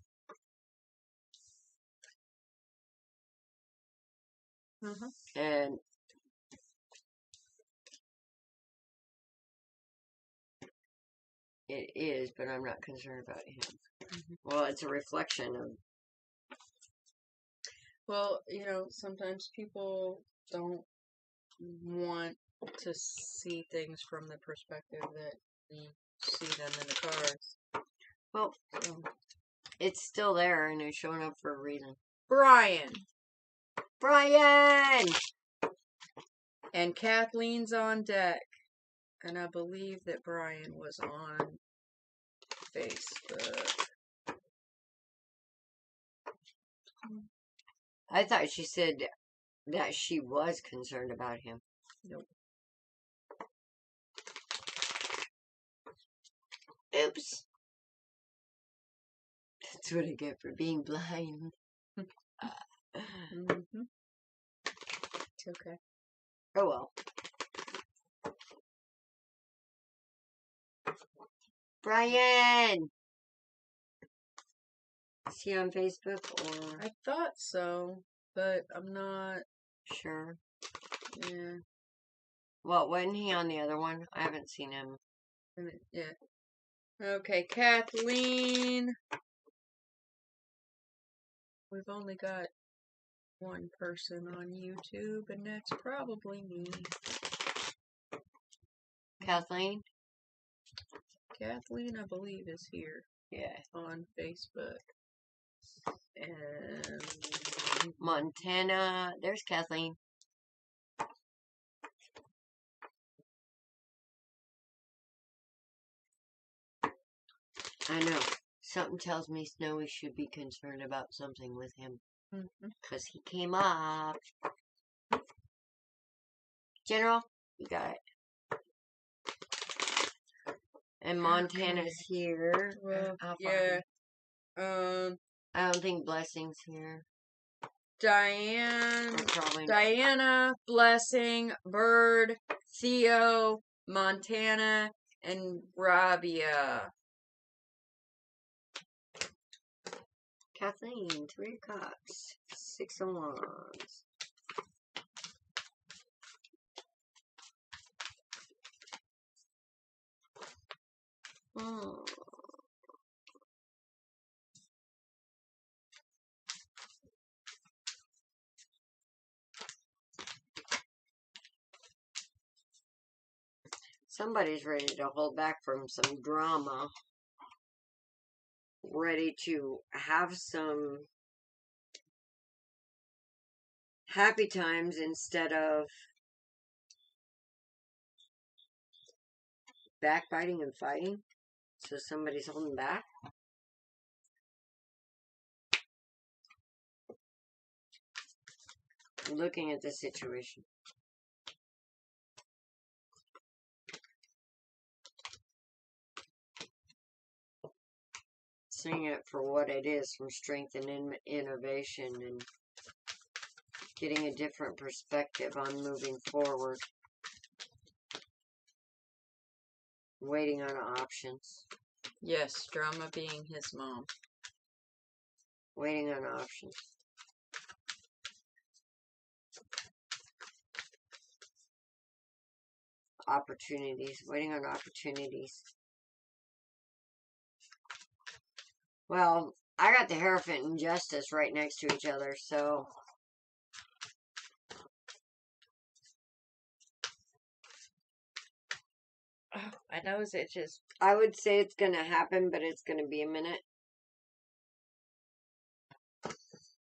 Uh-huh. And it is, but I'm not concerned about him. Mm-hmm. Well, it's a reflection of... Well, sometimes people don't want to see things from the perspective that we see them in the cards. Well, So. It's still there, and it's showing up for a reason. Brian! And Kathleen's on deck. And I believe that Brian was on Facebook. I thought she said that she was concerned about him. Nope. Oops. That's what I get for being blind. Mm-hmm. It's okay. Oh well. Brian! Is he on Facebook or? I thought so, but I'm not Sure. Yeah. Well, wasn't he on the other one? I haven't seen him. Yeah. Okay, Kathleen. We've only got one person on YouTube, and that's probably me. Kathleen? Kathleen, I believe, is here. Yeah. On Facebook. And Montana. There's Kathleen. I know. Something tells me Snowy should be concerned about something with him. Because he came up. General, you got it. And Montana's here. Well, yeah. I don't think Blessing's here. Diana, Blessing, Bird, Theo, Montana, and Rabia. Kathleen, 3 of Cups, 6 of Wands. Somebody's ready to hold back from some drama. Ready to have some happy times instead of backbiting and fighting. So somebody's holding back. Looking at the situation. Seeing it for what it is, from strength and innovation, and getting a different perspective on moving forward. Waiting on options. Yes, drama being his mom. Waiting on options. Opportunities. Waiting on opportunities. Well, I got the Hierophant and Justice right next to each other, so... Oh, my nose itches. I would say it's going to happen, but it's going to be a minute.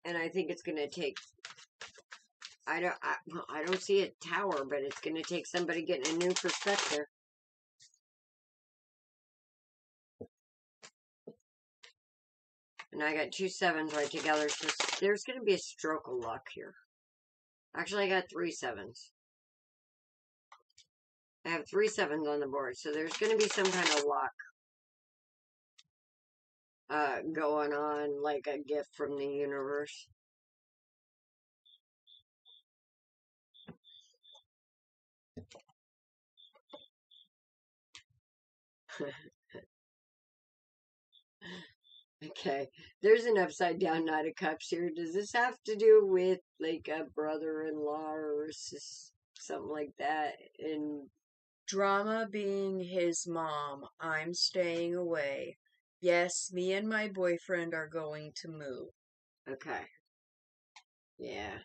And I think it's going to take... I don't see a tower, but it's going to take somebody getting a new perspective. And I got 2 sevens right together, so there's going to be a stroke of luck here. Actually, I got 3 sevens. I have 3 sevens on the board, so there's going to be some kind of luck going on, like a gift from the universe. Okay, there's an upside down Knight of Cups here. Does this have to do with like a brother-in-law or something like that? And Drama being his mom. I'm staying away. Yes, me and my boyfriend are going to move. okay, yeah.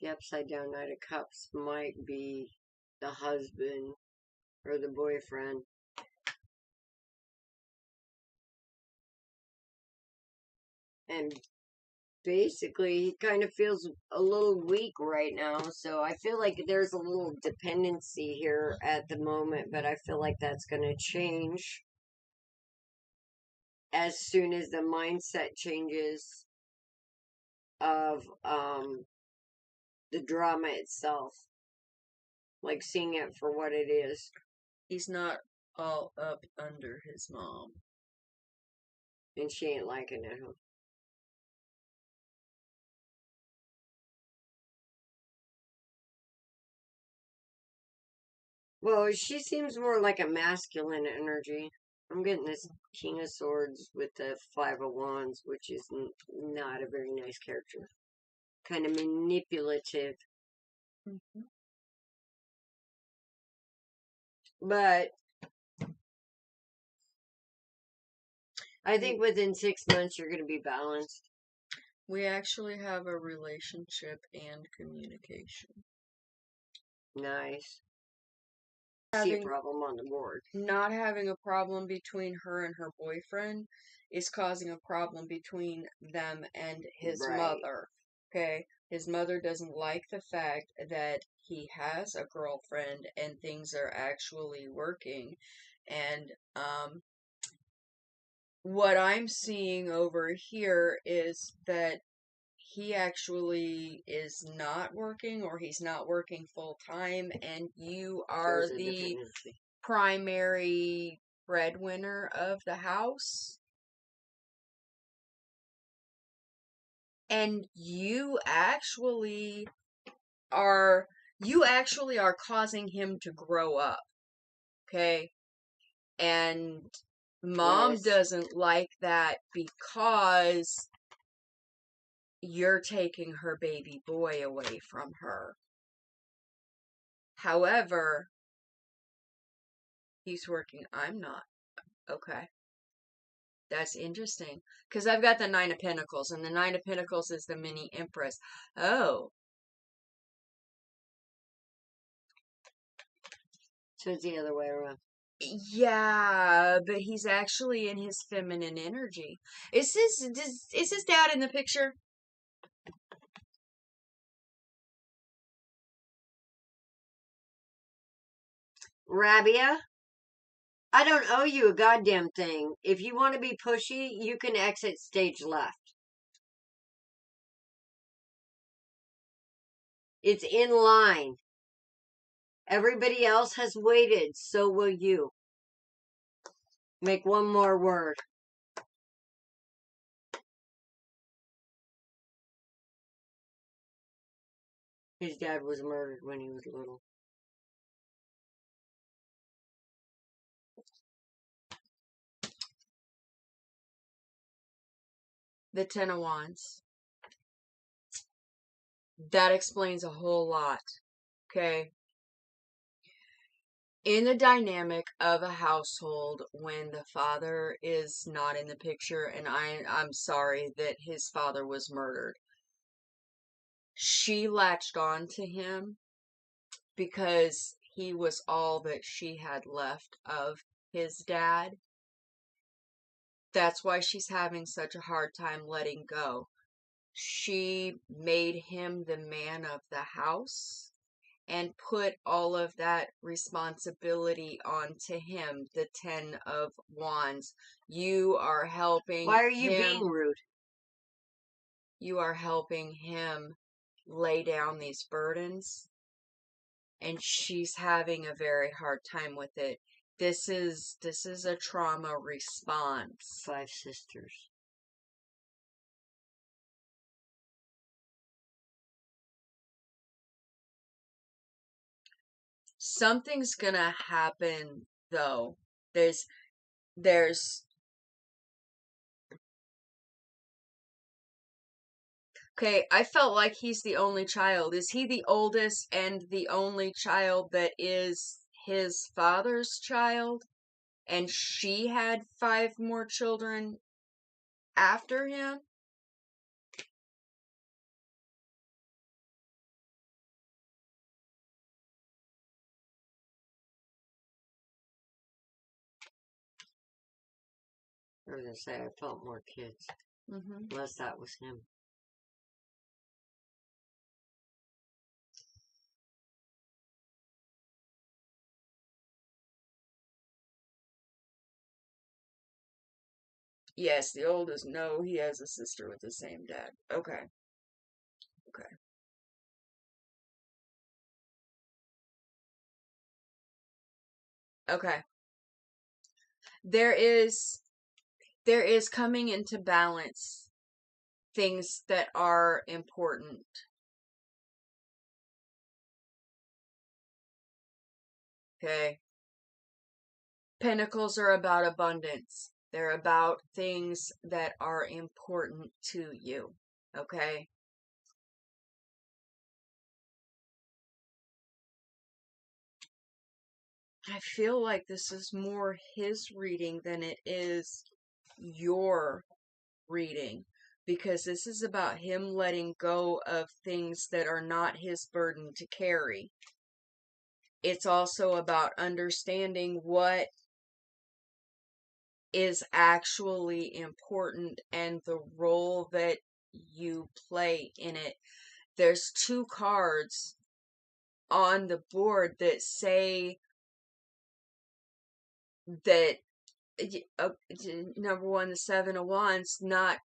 The upside down Knight of Cups might be the husband or the boyfriend. And basically, he kind of feels a little weak right now. So I feel like there's a little dependency here at the moment, but I feel like that's going to change as soon as the mindset changes of the drama itself. Like seeing it for what it is. He's not all up under his mom. And she ain't liking it, huh? Well, she seems more like a masculine energy. I'm getting this King of Swords with the Five of Wands, which is not a very nice character. Kind of manipulative. Mm-hmm. But I think within 6 months you're going to be balanced. We actually have a relationship and communication. Nice. See a problem on the board. Not having a problem between her and her boyfriend is causing a problem between them and his mother. Okay? His mother doesn't like the fact that he has a girlfriend and things are actually working. And what I'm seeing over here is that he actually is not working, or he's not working full time, and you are the primary breadwinner of the house. And you actually are causing him to grow up. Okay? And mom doesn't like that because you're taking her baby boy away from her. However, he's working. I'm not. Okay. That's interesting. Because I've got the Nine of Pentacles, and the Nine of Pentacles is the mini Empress. Oh. So it's the other way around. Yeah, but he's actually in his feminine energy. Is his dad in the picture? Rabia, I don't owe you a goddamn thing. If you want to be pushy, you can exit stage left. It's in line. Everybody else has waited, so will you. Make one more word. His dad was murdered when he was little. The Ten of Wands. That explains a whole lot. Okay? In the dynamic of a household, when the father is not in the picture, and I'm sorry that his father was murdered, she latched on to him because he was all that she had left of his dad. That's why she's having such a hard time letting go. She made him the man of the house, and put all of that responsibility onto him, the 10 of Wands. You are helping Why are you him. being rude? You are helping him lay down these burdens, and she's having a very hard time with it. This is a trauma response. 5 sisters. Something's gonna happen though. There's Okay, I felt like he's the only child. Is he the oldest and the only child that is his father's child? And she had 5 more children after him? I was going to say, I felt more kids. Unless that was him. Yes, the oldest. No, he has a sister with the same dad. Okay. Okay. Okay. There is coming into balance things that are important. Okay. Pentacles are about abundance. They're about things that are important to you. Okay? I feel like this is more his reading than it is your reading, because this is about him letting go of things that are not his burden to carry. It's also about understanding what is actually important and the role that you play in it. There's 2 cards on the board that say that number 1, the 7 of Wands, not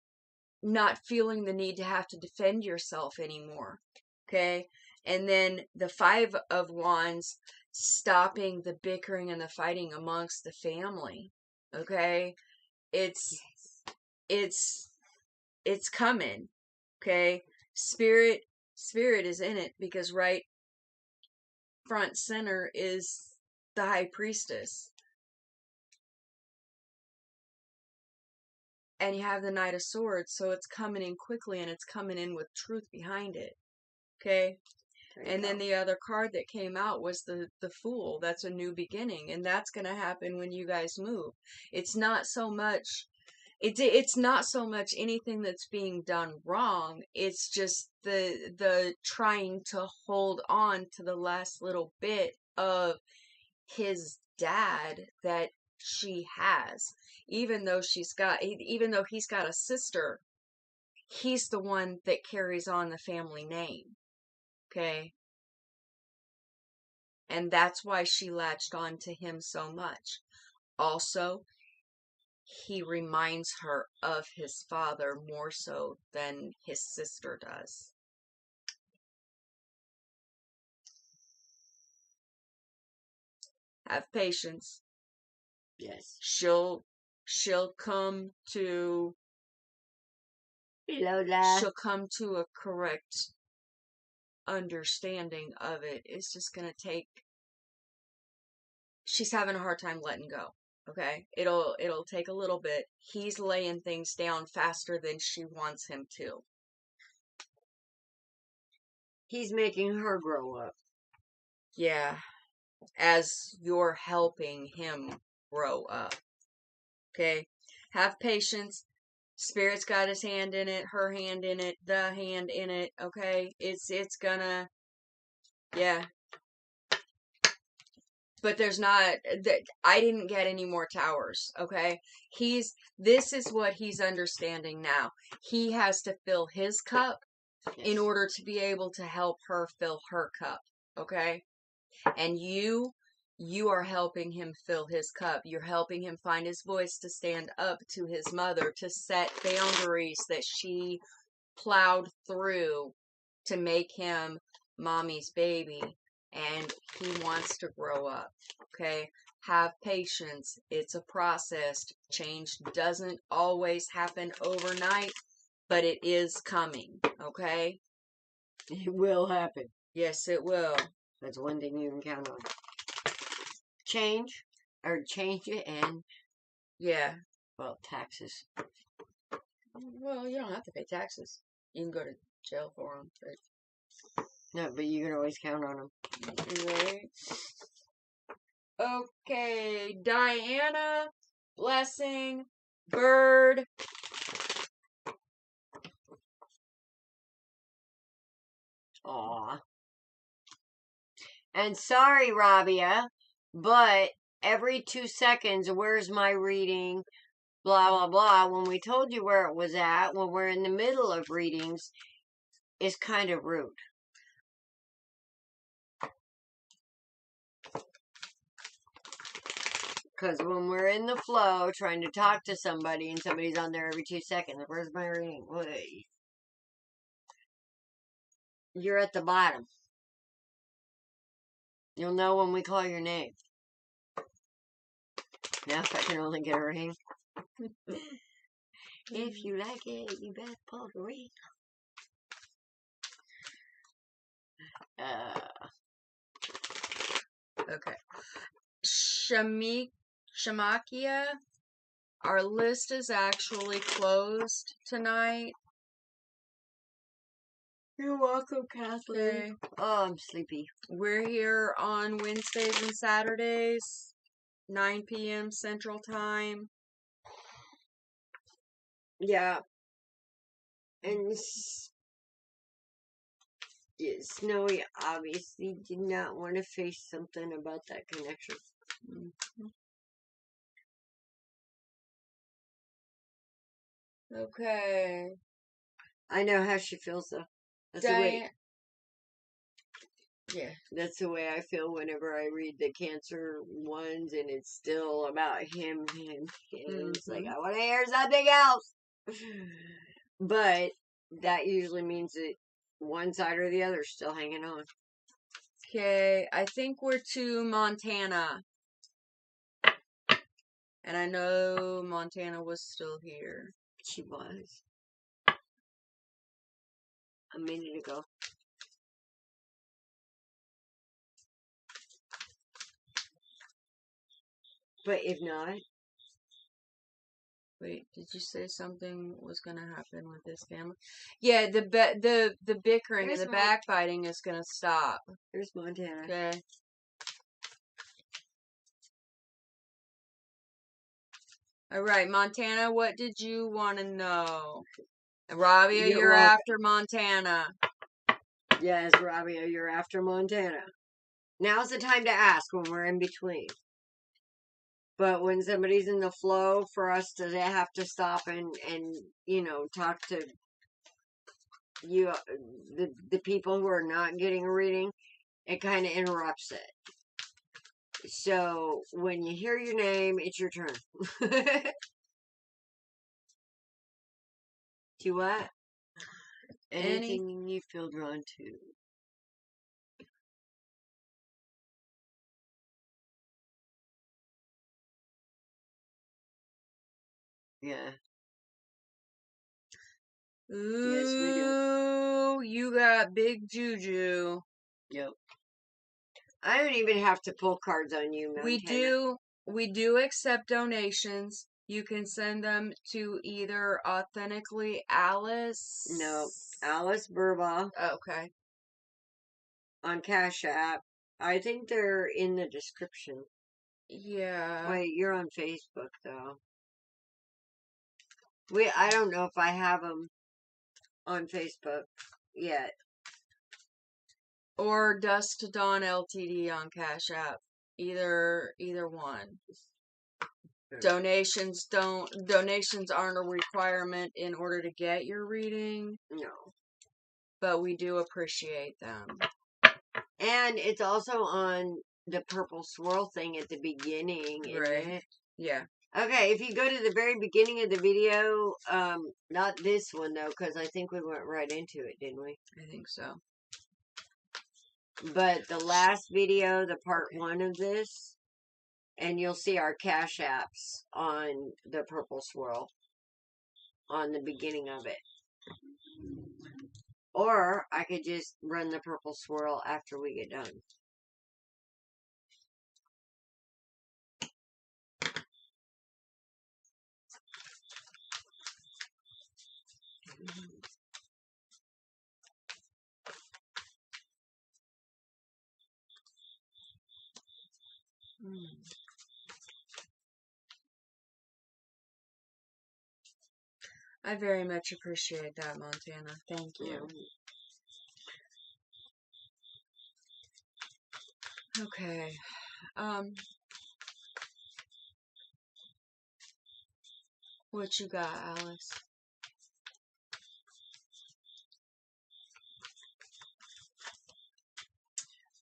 feeling the need to have to defend yourself anymore. Okay? And then the 5 of Wands, stopping the bickering and the fighting amongst the family. Okay? It's coming. Okay? Spirit is in it, because right front center is the High Priestess. And you have the Knight of Swords, so it's coming in quickly, and it's coming in with truth behind it. Okay? And then the other card that came out was the Fool. That's a new beginning, and that's going to happen when you guys move. It's not so much anything that's being done wrong. It's just the trying to hold on to the last little bit of his dad that she has. Even though he's got a sister, he's the one that carries on the family name. Okay? And that's why she latched on to him so much. Also, he reminds her of his father more so than his sister does. Have patience. Yes. She'll come to she'll come to a correct understanding of it. It's just gonna take, she's having a hard time letting go. Okay? It'll take a little bit. He's laying things down faster than she wants him to. He's making her grow up. Yeah. As you're helping him grow up. Okay? Have patience. Spirit's got his hand in it, her hand in it, the hand in it. Okay? It's gonna, yeah. But there's not, I didn't get any more towers. Okay? This is what he's understanding now. He has to fill his cup in order to be able to help her fill her cup. Okay? And you are helping him fill his cup. You're helping him find his voice to stand up to his mother, to set boundaries that she plowed through to make him mommy's baby. And he wants to grow up. Okay? Have patience. It's a process. Change doesn't always happen overnight, but it is coming. Okay? It will happen. Yes, it will. That's one thing you can count on. Change it and, Yeah. well, taxes. Well, you don't have to pay taxes. You can go to jail for them. But... No, but you can always count on them. Right. Okay, Diana, Blessing, Bird. Aw. And sorry, Rabia, but every 2 seconds, where's my reading? Blah, blah, blah. When we told you where it was at, when we're in the middle of readings, is kind of rude. Because when we're in the flow, trying to talk to somebody, and somebody's on there every 2 seconds, where's my reading? Wait. You're at the bottom. You'll know when we call your name. Now if I can only get a ring. If you like it, you better pull the ring. Okay. Shamakia, our list is actually closed tonight. You're welcome, Kathleen. Okay. Oh, I'm sleepy. We're here on Wednesdays and Saturdays, 9 p.m. Central Time. Yeah. And Snowy obviously did not want to face something about that connection. Mm-hmm. Okay. I know how she feels, though. That's the way. Yeah, that's the way I feel whenever I read the Cancer ones, and it's still about him. Mm-hmm. It's like, I want to hear something else. But that usually means that one side or the other is still hanging on. Okay, I think we're to Montana. And I know Montana was still here. She was. A minute ago. But if not... Wait, did you say something was gonna happen with this family? Yeah, the bickering and the backbiting is gonna stop. There's Montana. Okay. All right, Montana, what did you want to know? Rabia, you're after Montana. Yes, Rabia, you're after Montana. Now's the time to ask when we're in between. But when somebody's in the flow, for us to have to stop and you know, talk to you, the people who are not getting a reading, it kind of interrupts it. So when you hear your name, it's your turn. To what? Anything you feel drawn to. Yeah. Ooh, yes, we do. You got big juju. Yep. I don't even have to pull cards on you, Montana. We do accept donations. You can send them to either Authentically Alice. No, Alice Burbaugh. Okay. On Cash App. I think they're in the description. Yeah. Wait, you're on Facebook though. I don't know if I have them on Facebook yet. Or Dusk to Dawn Ltd on Cash App. Either one. Donations aren't a requirement in order to get your reading. No. But we do appreciate them. And it's also on the purple swirl thing at the beginning, isn't it? Yeah. Okay, if you go to the very beginning of the video, not this one though, because I think we went right into it, didn't we? I think so. But the last video, the part 1 of this, and you'll see our Cash Apps on the purple swirl on the beginning of it. Or I could just run the purple swirl after we get done. I very much appreciate that, Montana. Thank you. Okay. What you got, Alice?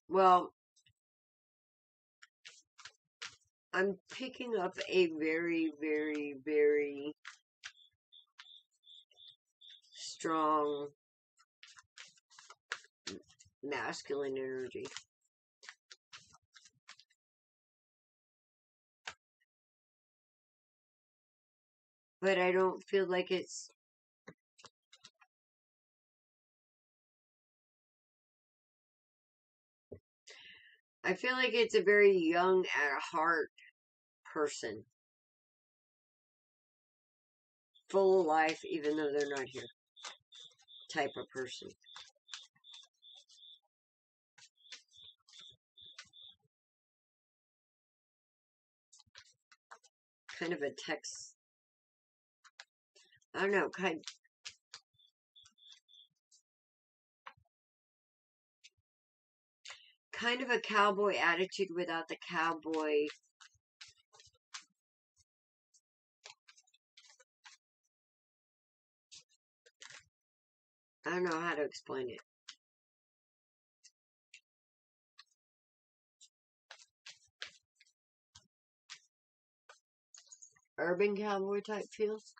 Well, I'm picking up a very, very, very strong masculine energy. But I don't feel like it's... I feel like it's a very young at heart person. Full of life, even though they're not here. Type of person. Kind of a text. I don't know, kind of a cowboy attitude without the cowboy. I don't know how to explain it. Urban cowboy type feels.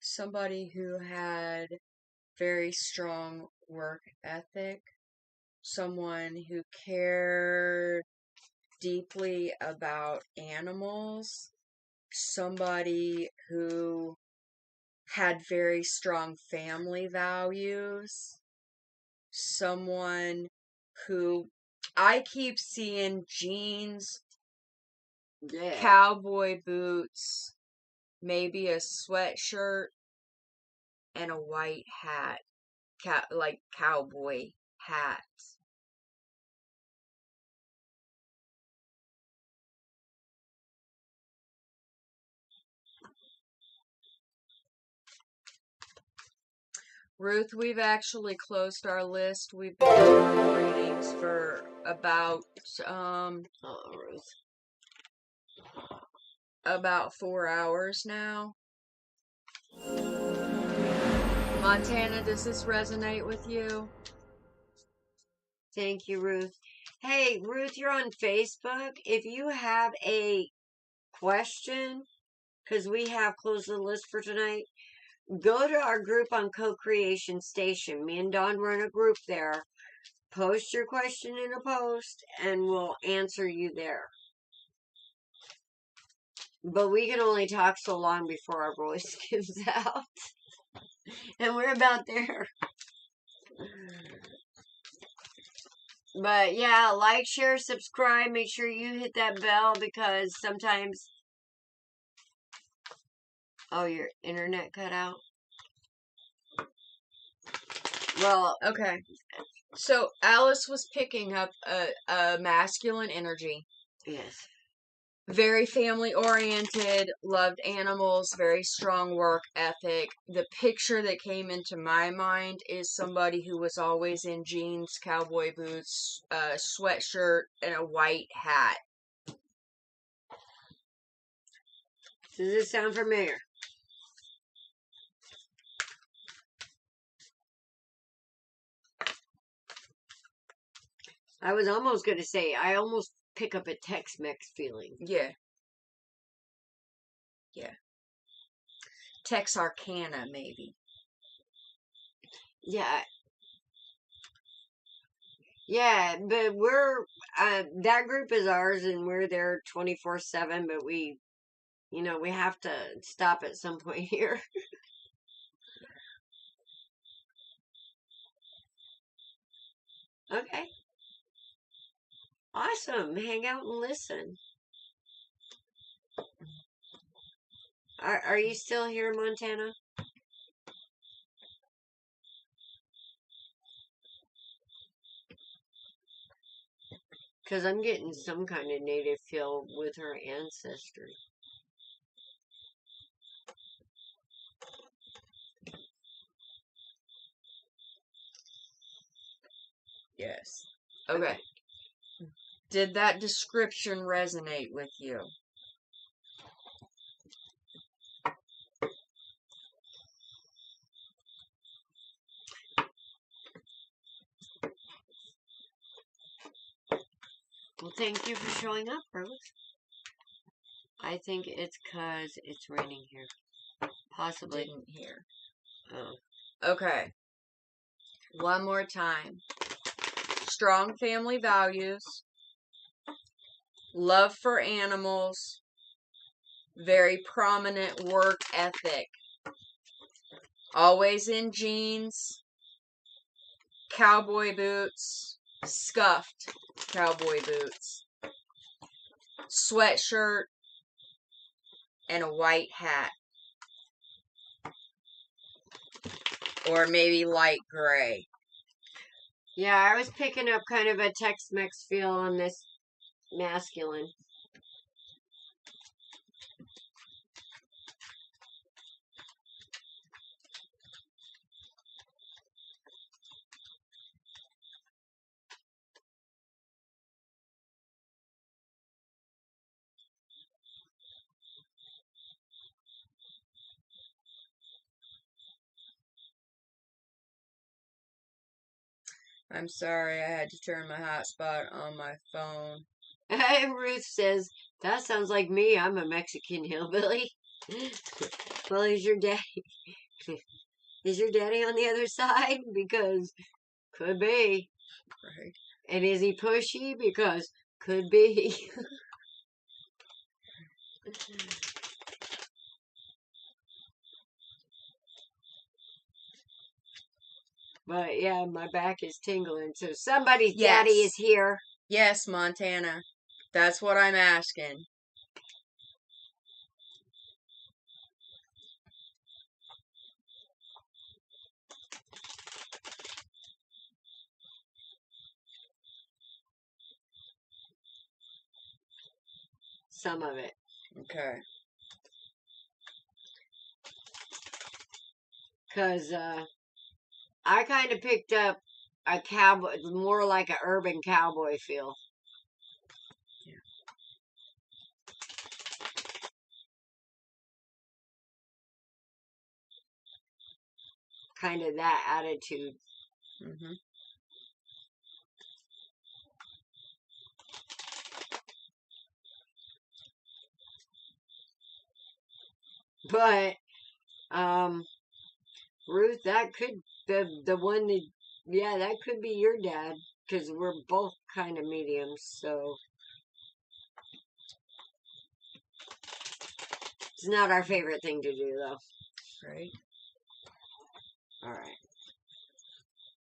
Somebody who had very strong work ethic. Someone who cared deeply about animals. Somebody who had very strong family values. Someone who I keep seeing jeans, cowboy boots, maybe a sweatshirt, and a white hat, like cowboy hat. Ruth, we've actually closed our list. We've been doing readings for about 4 hours now. Montana, does this resonate with you? Thank you, Ruth. Hey, Ruth, you're on Facebook. If you have a question, because we have closed the list for tonight, go to our group on Co-Creation Station. Me and Dawn run a group there. Post your question in a post, and we'll answer you there. But we can only talk so long before our voice gives out. And we're about there. But yeah, like, share, subscribe. Make sure you hit that bell because sometimes... Oh, your internet cut out? Well, okay. So Alice was picking up a masculine energy. Yes. Very family oriented, loved animals, very strong work ethic. The picture that came into my mind is somebody who was always in jeans, cowboy boots, a sweatshirt, and a white hat. Does this sound familiar? I was almost going to say, I almost pick up a Tex-Mex feeling. Yeah. Yeah. Texarkana, maybe. Yeah. Yeah, but we're, that group is ours and we're there 24/7, but we have to stop at some point here. Okay. Awesome. Hang out and listen. Are you still here, Montana? Because I'm getting some kind of native feel with her ancestry. Yes. Okay. Did that description resonate with you? Well, thank you for showing up, Rose. I think it's because it's raining here. Possibly. Didn't hear. Oh. Okay. One more time. Strong family values. Love for animals. Very prominent work ethic. Always in jeans. Cowboy boots. Scuffed cowboy boots. Sweatshirt. And a white hat. Or maybe light gray. Yeah, I was picking up kind of a Tex-Mex feel on this masculine. I'm sorry, I had to turn my hotspot on my phone. Ruth says, that sounds like me. I'm a Mexican hillbilly. Well, is your daddy? Is your daddy on the other side? Because could be. Right. And is he pushy? Because could be. But yeah, my back is tingling. So somebody's daddy is here. Yes, Montana. That's what I'm asking. Some of it. Okay. Because I kind of picked up a cowboy, more like an urban cowboy feel. Yeah. Kind of that attitude. Mm-hmm. But Ruth, that could the one that, yeah, that could be your dad because we're both kind of mediums. So it's not our favorite thing to do, though. Right. All right.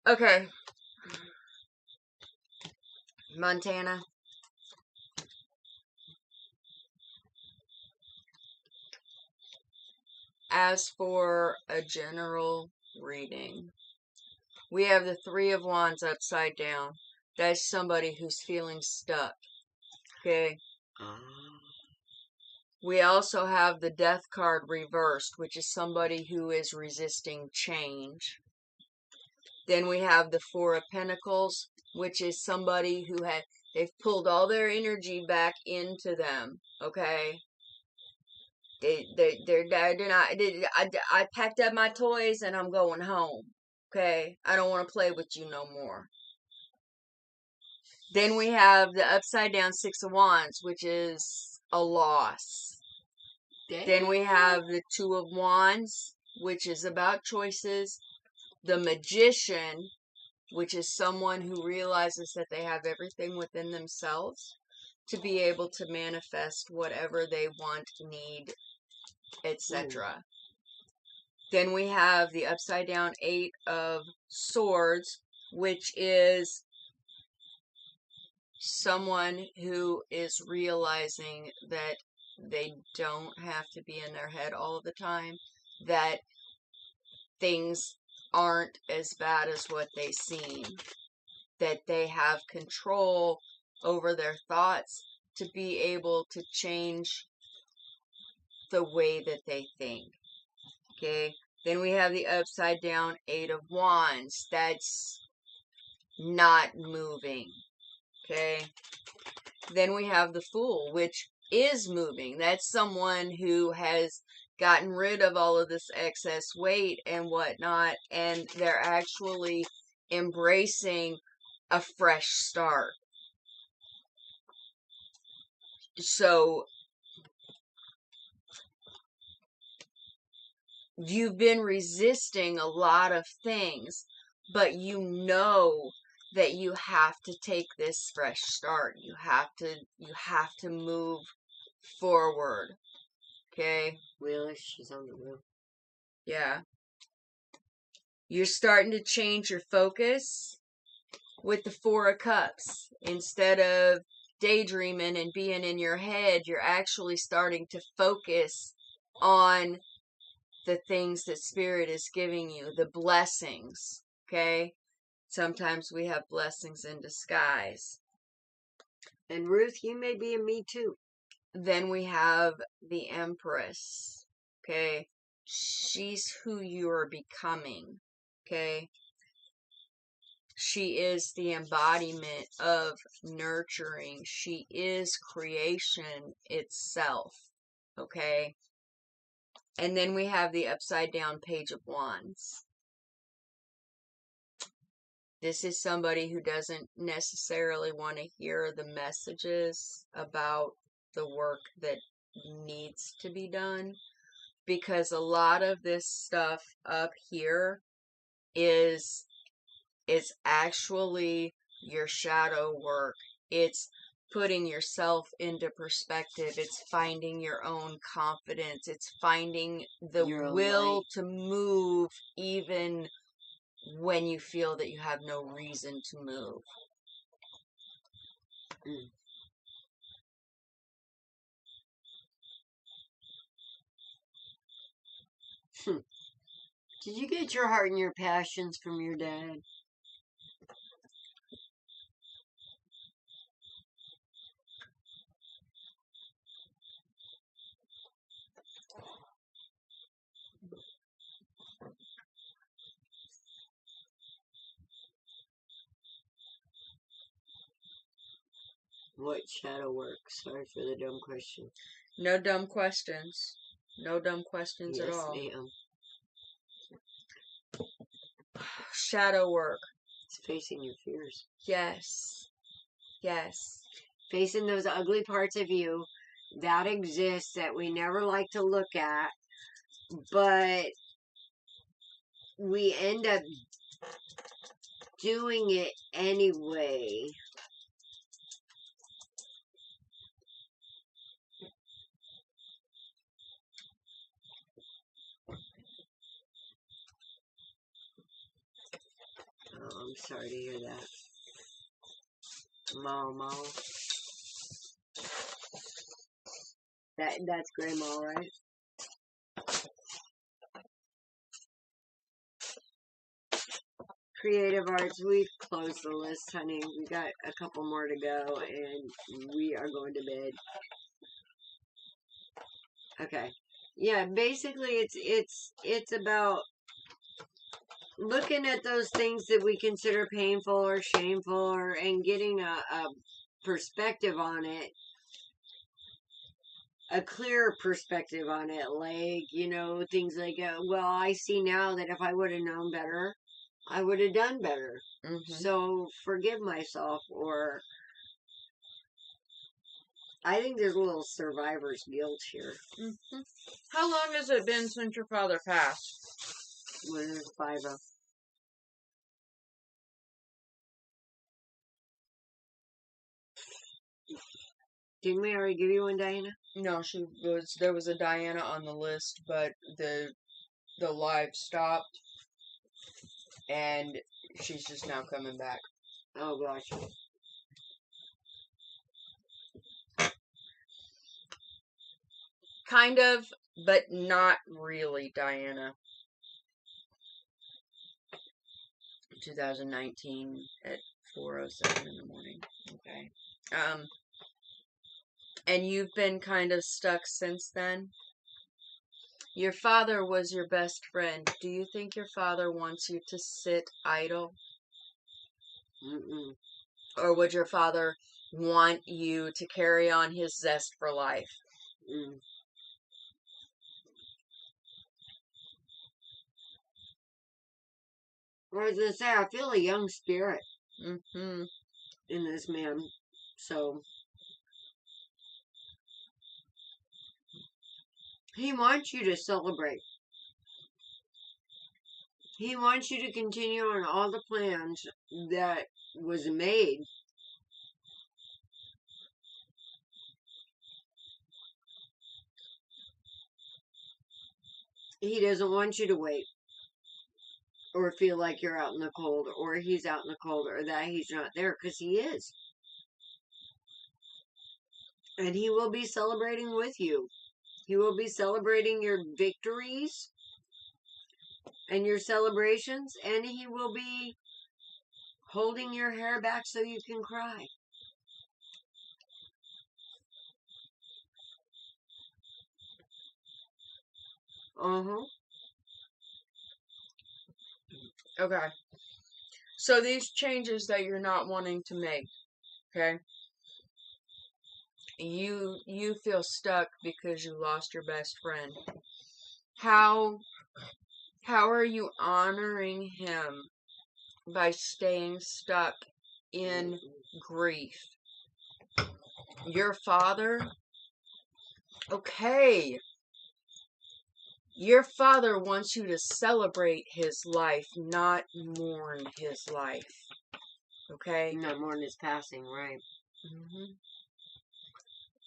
Okay. Montana. As for a general reading, we have the Three of Wands upside down. That's somebody who's feeling stuck. Okay. We also have the Death card reversed, which is somebody who is resisting change. Then we have the Four of Pentacles, which is somebody who they've pulled all their energy back into them. Okay. They're not. I packed up my toys and I'm going home. Okay, I don't want to play with you no more. Then we have the upside down Six of Wands, which is a loss. Then we have the Two of Wands, which is about choices. The Magician, which is someone who realizes that they have everything within themselves to be able to manifest whatever they want, need, etc. Then we have the upside down Eight of Swords, which is someone who is realizing that they don't have to be in their head all the time, that things aren't as bad as what they seem, that they have control over their thoughts to be able to change the way that they think. Okay, then we have the upside down Eight of Wands. That's not moving. Okay, then we have the Fool, which is moving. That's someone who has gotten rid of all of this excess weight and whatnot, and they're actually embracing a fresh start. So you've been resisting a lot of things, but you know that you have to take this fresh start. You have to move forward. Okay? Wheelish, she's on the wheel. Yeah. You're starting to change your focus with the Four of Cups. Instead of daydreaming and being in your head, you're actually starting to focus on the things that Spirit is giving you, the blessings. Okay? Sometimes we have blessings in disguise. And Ruth, you may be a me too. Then we have the Empress. Okay? She's who you are becoming. Okay? She is the embodiment of nurturing. She is creation itself. Okay? And then we have the upside down Page of Wands. This is somebody who doesn't necessarily want to hear the messages about the work that needs to be done, because a lot of this stuff up here is actually your shadow work. It's putting yourself into perspective. It's finding your own confidence. It's finding the will to move even when you feel that you have no reason to move. Did you get your heart and your passions from your dad? What shadow work? Sorry for the dumb question. No dumb questions. No dumb questions Yes, at all. ma'am. Shadow work. It's facing your fears. Yes. Yes. Facing those ugly parts of you that exist that we never like to look at, but we end up doing it anyway. Oh, I'm sorry to hear that. Mama. That's Grandma, right? Creative arts, we've closed the list, honey. We got a couple more to go, and we are going to bed. Okay. Yeah, basically, it's about looking at those things that we consider painful or shameful, and getting a perspective on it, a clear perspective on it, like, things like, well, I see now that if I would have known better, I would have done better. So forgive myself, or I think there's a little survivor's guilt here. Mm-hmm. How long has it been since your father passed? When there's 5-0. Didn't we already give you one, Diana? No, there was a Diana on the list, but the live stopped, and she's just now coming back. Oh, gosh. Kind of, but not really, Diana. 2019 at 4:07 in the morning. Okay. And you've been kind of stuck since then? Your father was your best friend. Do you think your father wants you to sit idle? Mm-mm. Or would your father want you to carry on his zest for life? Mm. Well, I was going to say, I feel a young spirit Mm-hmm. in this man. So, he wants you to celebrate. He wants you to continue on all the plans that was made. He doesn't want you to wait or feel like you're out in the cold or he's out in the cold or that he's not there, because he is. And he will be celebrating with you. He will be celebrating your victories and your celebrations, and he will be holding your hair back so you can cry. Uh-huh. Okay. So these changes that you're not wanting to make, okay? You feel stuck because you lost your best friend. How are you honoring him by staying stuck in grief? Your father? Okay. Your father wants you to celebrate his life, not mourn his life. Okay? Not mourn his passing, right? Mm-hmm.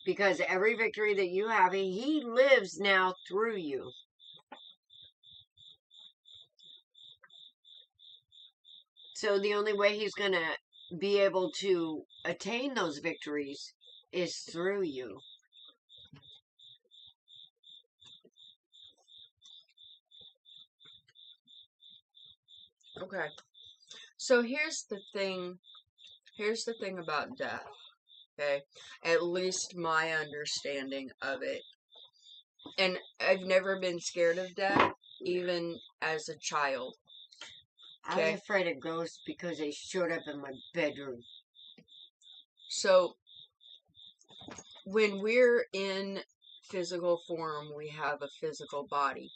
Because every victory that you have, he lives now through you. So the only way he's going to be able to attain those victories is through you. Okay. So here's the thing about death. Okay? At least my understanding of it. And I've never been scared of death, even as a child. I was afraid of ghosts because they showed up in my bedroom. So, when we're in physical form, we have a physical body.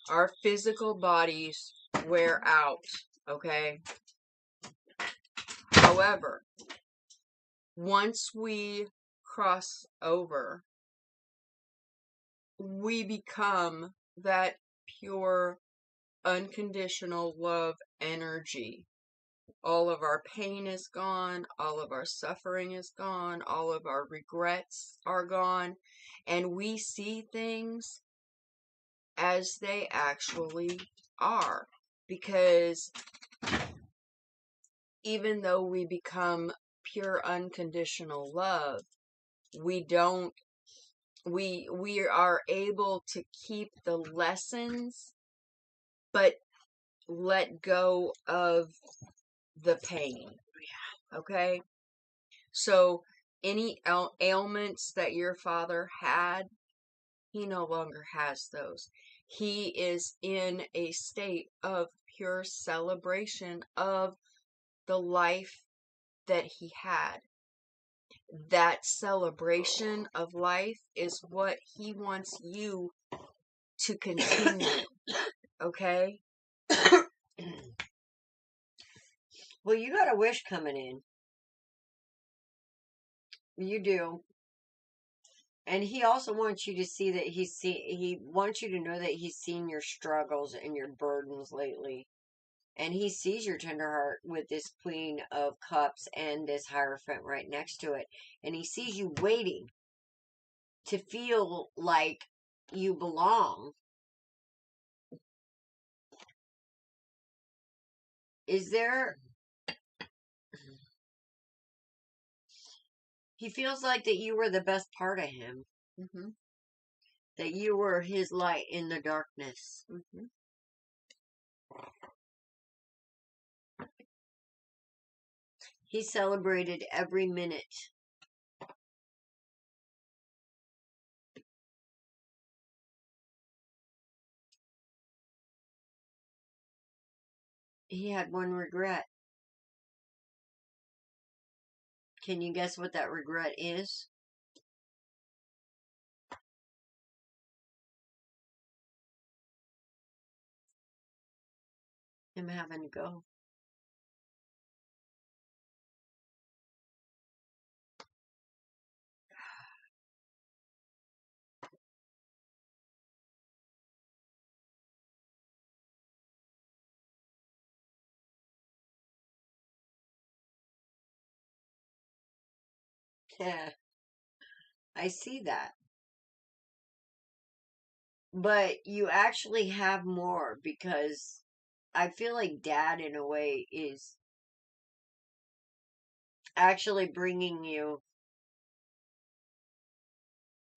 Our physical bodies wear out, okay? However, once we cross over, we become that pure, unconditional love energy. All of our pain is gone, all of our suffering is gone, all of our regrets are gone, and we see things as they actually are. Because even though we become pure unconditional love, we are able to keep the lessons but let go of the pain. Okay? So any ailments that your father had, he no longer has those. He is in a state of pure celebration of the life that he had. That celebration of life is what he wants you to continue. Okay? Well, you got a wish coming in. You do. And he also wants you to see that he wants you to know that he's seen your struggles and your burdens lately. And he sees your tender heart with this Queen of Cups and this Hierophant right next to it. And he sees you waiting to feel like you belong. Is there... He feels like that you were the best part of him. Mm-hmm. That you were his light in the darkness. Mm-hmm. He celebrated every minute. He had one regret. Can you guess what that regret is? Him having to go. Yeah, I see that. But you actually have more because I feel like Dad, in a way, is actually bringing you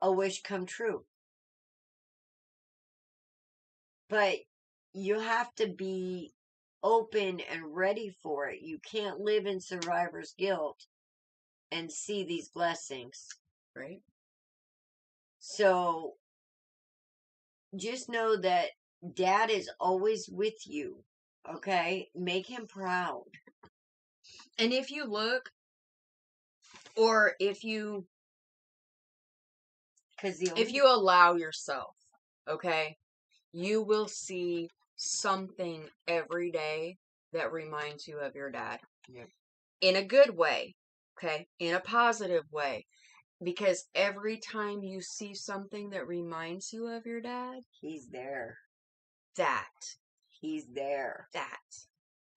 a wish come true. But you have to be open and ready for it. You can't live in survivor's guilt and see these blessings. Right? So just know that Dad is always with you. Okay? Make him proud. And if you look, or if you allow yourself, okay, you will see something every day that reminds you of your dad. Yeah. In a good way, okay? In a positive way. Because every time you see something that reminds you of your dad, he's there. He's there.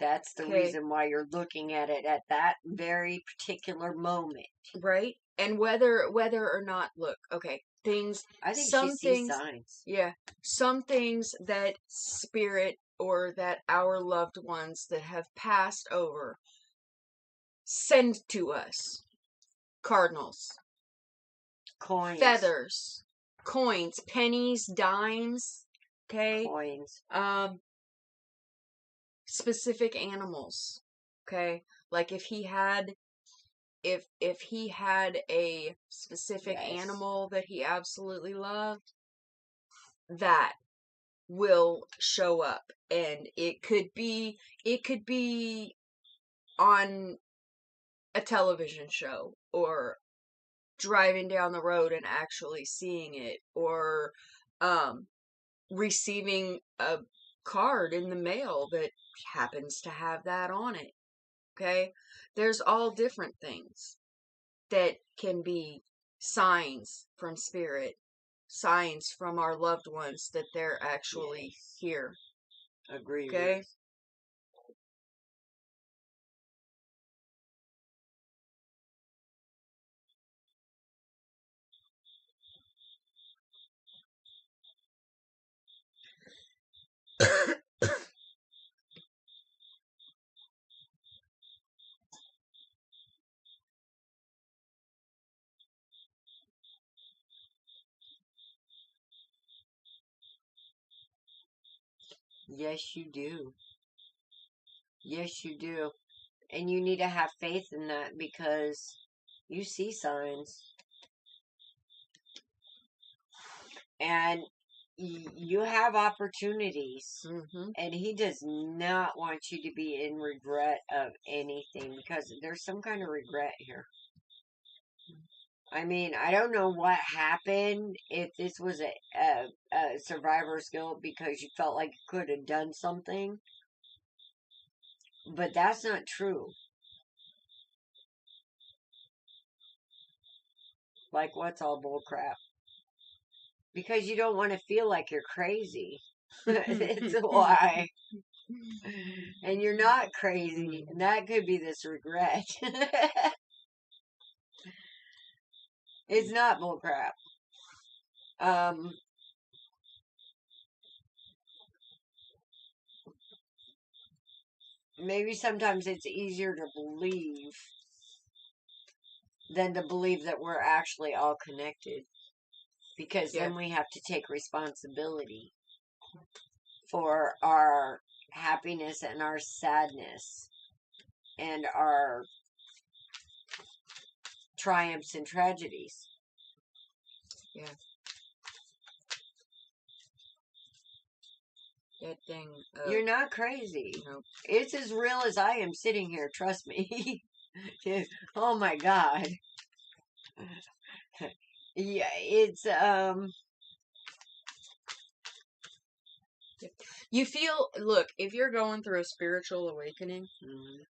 That's the reason why you're looking at it at that very particular moment. Right? And whether or not, look, okay, things... I think she sees signs. Yeah. Some things that spirit or that our loved ones that have passed over send to us. Cardinals. Coins. Feathers. Coins. Pennies. Dimes. Okay? Coins. Specific animals. Okay? Like if he had a specific animal that he absolutely loved, that will show up. And it could be on a television show, or driving down the road and actually seeing it, or receiving a card in the mail that happens to have that on it. Okay? There's all different things that can be signs from spirit, signs from our loved ones that they're actually here. Agreed. Okay? Yes, you do. Yes, you do. And you need to have faith in that because you see signs. And you have opportunities. Mm-hmm. And he does not want you to be in regret of anything because there's some kind of regret here. I mean, I don't know what happened, if this was a survivor's guilt because you felt like you could have done something. But that's not true. Like, what's all bull crap? Because you don't want to feel like you're crazy. It's why. And you're not crazy. And that could be this regret. It's not bull crap. Maybe sometimes it's easier to believe than to believe that we're actually all connected. Because then we have to take responsibility for our happiness and our sadness and our triumphs and tragedies. Yeah. That thing. You're not crazy. Nope. It's as real as I am sitting here, trust me. Oh my God. Yeah, it's, You feel, look, if you're going through a spiritual awakening,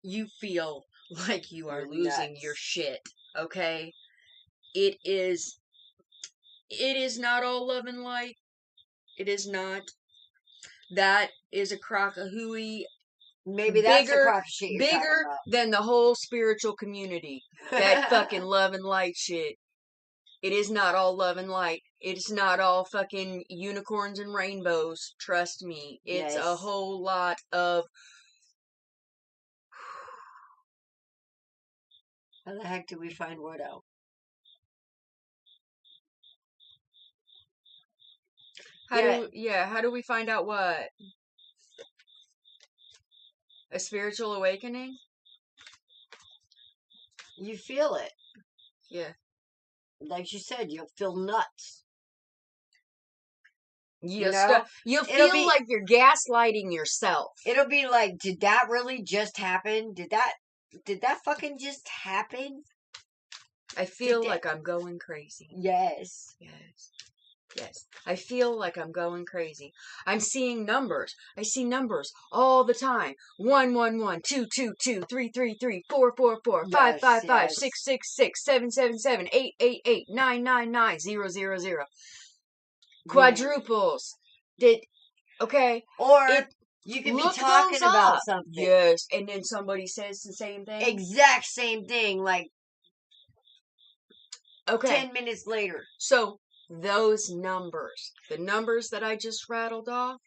you feel like you are losing your shit, okay? It is not all love and light. It is not. That is a crock of hooey. Maybe that's the crock of shit you're talking bigger about. than the whole spiritual community. That fucking love and light shit. It is not all love and light. It's not all fucking unicorns and rainbows. Trust me. It's a whole lot of... How the heck do we find what out? How do we find out what? A spiritual awakening? You feel it. Yeah. Like you said, you'll feel nuts. You'll feel like you're gaslighting yourself. It'll be like, did that really just happen? Did that fucking just happen? I feel like I'm going crazy. Yes. I feel like I'm going crazy. I'm seeing numbers. I see numbers all the time. 1, 1, 1, 2, 2, 2, 3, 3, 3, 4, 4, 4, 5, 5, 5, 6, 6, 6, 7, 7, 7, 8, 8, 8, 9, 9, 9, 0, 0, 0. Quadruples. Or you could be talking about something. Yes, and then somebody says the same thing. Exact same thing, like 10 minutes later. So those numbers, the numbers that I just rattled off,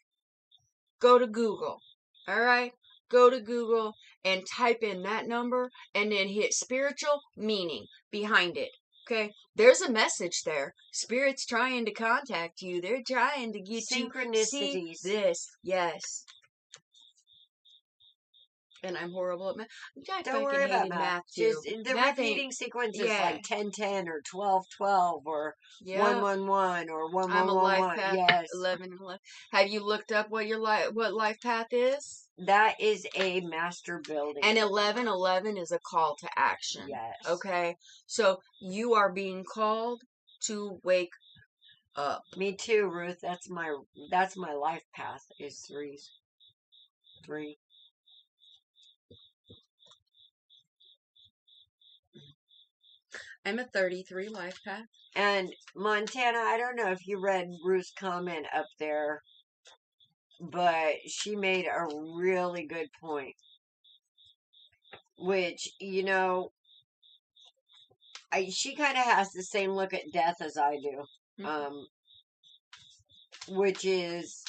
go to Google. All right? Go to Google and type in that number and then hit spiritual meaning behind it. Okay? There's a message there. Spirit's trying to contact you. They're trying to get you to see this. Yes. And I'm horrible at math. Don't worry about math. Just the repeating sequence is like 10-10 or 12-12 or 1-1-1 or 1-1-1-1. I'm a life path 11-11. Have you looked up what life path is? That is a master building. And 11-11 is a call to action. Yes. Okay? So you are being called to wake up. Me too, Ruth. That's my life path is 3. I'm a 33 life path. And Montana, I don't know if you read Ruth's comment up there, but she made a really good point. Which, she kind of has the same look at death as I do. Mm-hmm. Which is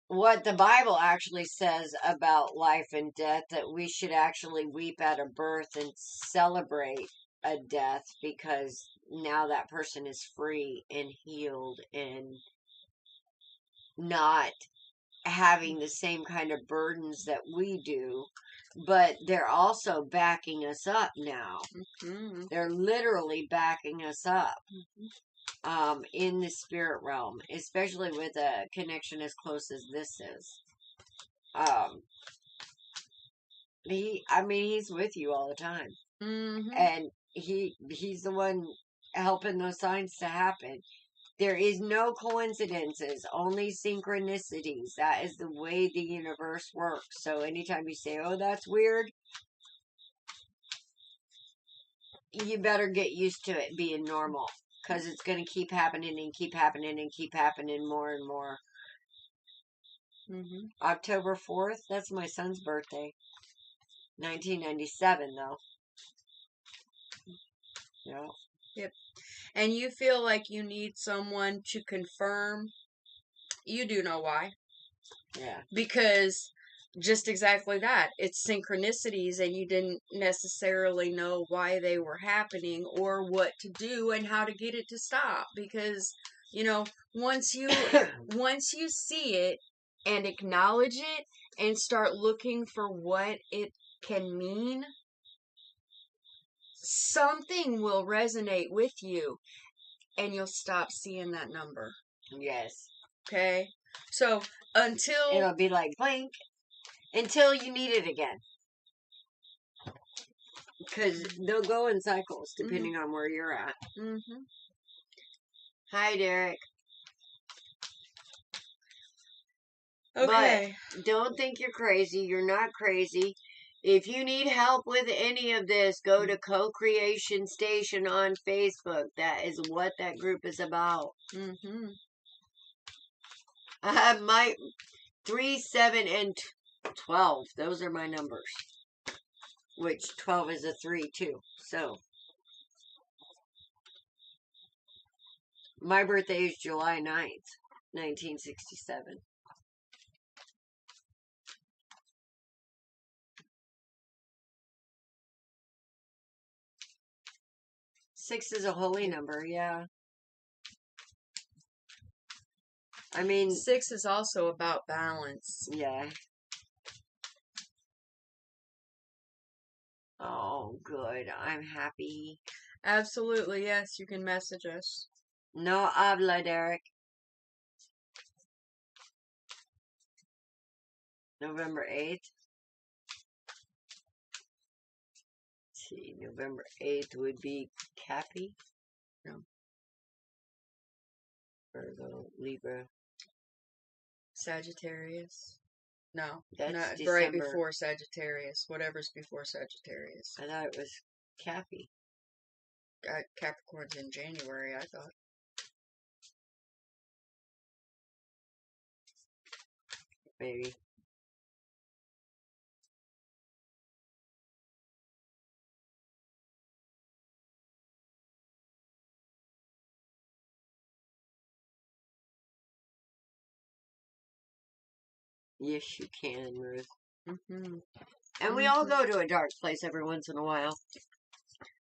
what the Bible actually says about life and death, that we should actually weep at a birth and celebrate a death, because now that person is free and healed and not having the same kind of burdens that we do. But they're also backing us up now. Mm-hmm. They're literally backing us up. Mm-hmm. In the spirit realm, especially with a connection as close as this is. He's with you all the time. Mm-hmm. And he's the one helping those signs to happen. There is no coincidences, only synchronicities. That is the way the universe works. So anytime you say, oh, that's weird, you better get used to it being normal. Because it's going to keep happening and keep happening and keep happening more and more. Mm-hmm. October 4th, that's my son's birthday. 1997, though. Yeah. Yep. And you feel like you need someone to confirm. You do know why. Yeah. Because just exactly that. It's synchronicities, and you didn't necessarily know why they were happening or what to do and how to get it to stop. Because, once you see it and acknowledge it and start looking for what it can mean, something will resonate with you and you'll stop seeing that number. Yes. Okay? So until it'll be like blink until you need it again. Because they'll go in cycles depending on where you're at. Mm-hmm. Hi, Derek. Okay. But don't think you're crazy. You're not crazy. If you need help with any of this, go to Co-Creation Station on Facebook. That is what that group is about. Mm-hmm. I have my 3, 7, and 12. Those are my numbers. Which 12 is a 3 too. So my birthday is July 9th, 1967. Six is a holy number, yeah. I mean, 6 is also about balance. Yeah. Oh, good. I'm happy. Absolutely, yes. You can message us. No habla, Derek. November 8th. See, November 8th would be Cappy. No. Virgo, Libra. Sagittarius. No, That's not December. right before Sagittarius. Whatever's before Sagittarius. I thought it was Cappy. Capricorn's in January, I thought. Maybe. Yes, you can, Ruth. Mm-hmm. And we all go to a dark place every once in a while.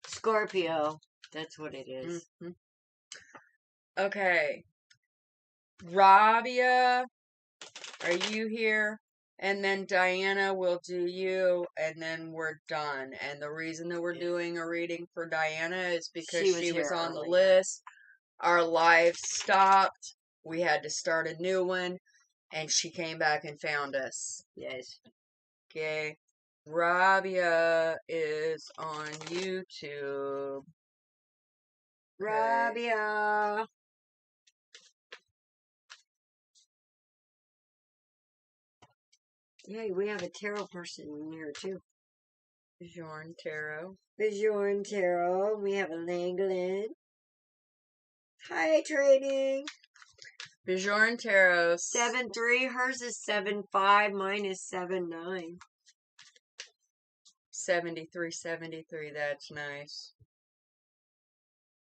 Scorpio. That's what it is. Mm-hmm. Okay. Rabia, are you here? And then Diana will do you, and then we're done. And the reason that we're doing a reading for Diana is because she was on the list. Our live stopped. We had to start a new one, and she came back and found us. Yes. Okay. Rabia is on YouTube. Rabia. Yay, we have a tarot person in here too. Bjorn Tarot. Bjorn Tarot. We have a Langland. Hi, trading. Bjorn Tarot. 7-3. Hers is 7-5. Mine is 7-9. 73. That's nice.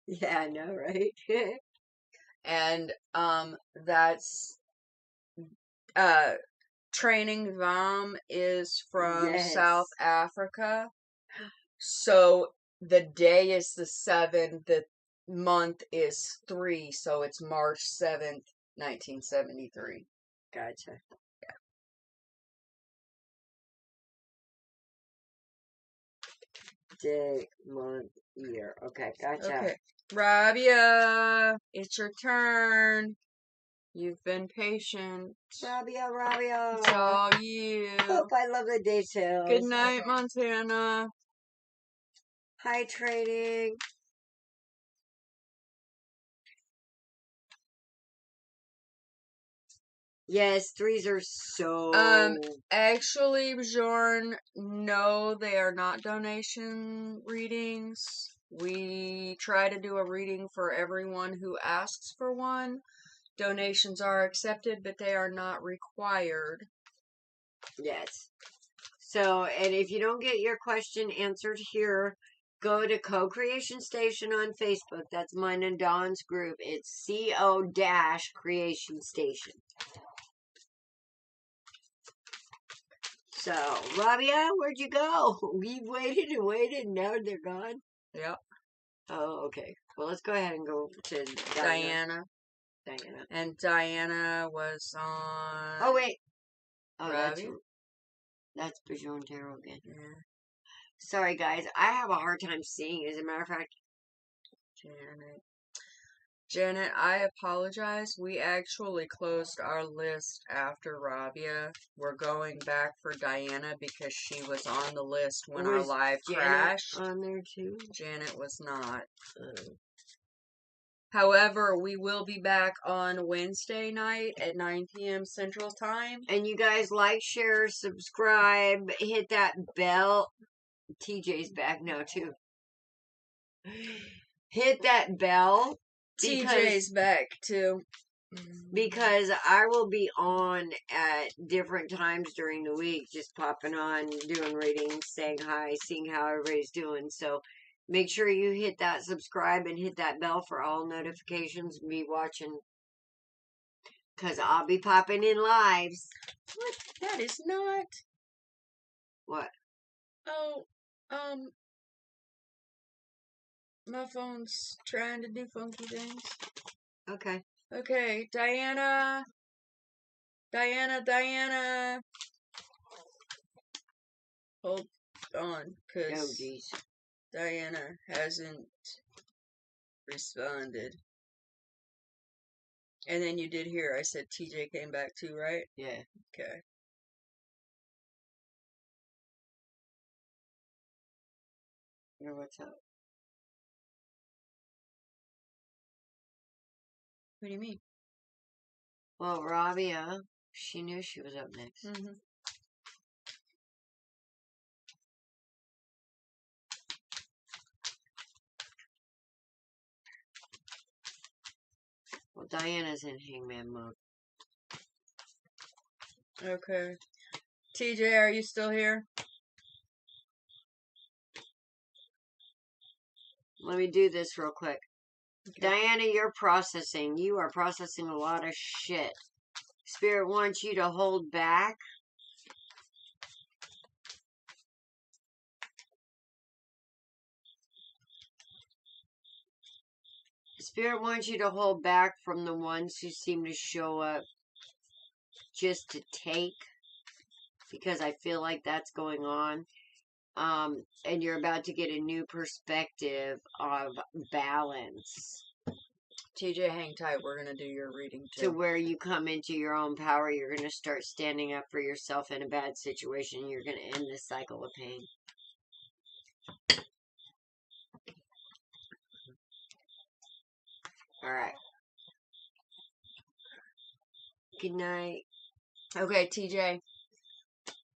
Yeah, I know, right? And that's Training Vam is from South Africa. So the day is the 7th, the month is 3, so it's March 7th, 1973. Gotcha. Yeah. Day, month, year. Okay, gotcha. Okay. Rabia, it's your turn. You've been patient. Rabia. It's all you. Hope I love the details. Good night, Montana. Hi, trading. Yes, 3s are so... Actually, Bjorn, no, they are not donation readings. We try to do a reading for everyone who asks for one. Donations are accepted, but they are not required. Yes. So, and if you don't get your question answered here, go to Co-Creation Station on Facebook. That's mine and Dawn's group. It's CO-Creation Station. So, Rabia, where'd you go? We waited and waited, and now they're gone. Yep. Oh, okay. Well, let's go ahead and go to Diana. Diana. And Diana was on... Oh, wait. Oh, Ravi? that's Bajon Tarot again. Yeah. Sorry, guys. I have a hard time seeing. As a matter of fact, Janet, I apologize. We actually closed our list after Rabia. We're going back for Diana because she was on the list when our live crashed. On there too? Janet was not. However, we will be back on Wednesday night at 9 p.m. Central Time. And you guys like, share, subscribe, hit that bell. TJ's back now too. Hit that bell. TJ's back too. Because I will be on at different times during the week, just popping on, doing readings, saying hi, seeing how everybody's doing. So make sure you hit that subscribe and hit that bell for all notifications and be watching. Because I'll be popping in lives. What? That is not. What? Oh, my phone's trying to do funky things. Okay. Okay, Diana. Hold on, because Diana hasn't responded. And then you did hear I said TJ came back too, right? Yeah. Okay. Yeah, what's up? What do you mean? Well, Rabia, she knew she was up next. Mm-hmm. Well, Diana's in hangman mode. Okay. TJ, are you still here? Let me do this real quick. Okay. Diana, you're processing. You are processing a lot of shit. Spirit wants you to hold back. Spirit wants you to hold back from the ones who seem to show up just to take. Because I feel like that's going on. And you're about to get a new perspective of balance. TJ, hang tight. We're going to do your reading too. To where you come into your own power. You're going to start standing up for yourself in a bad situation. You're going to end this cycle of pain. Alright. Good night. Okay, TJ.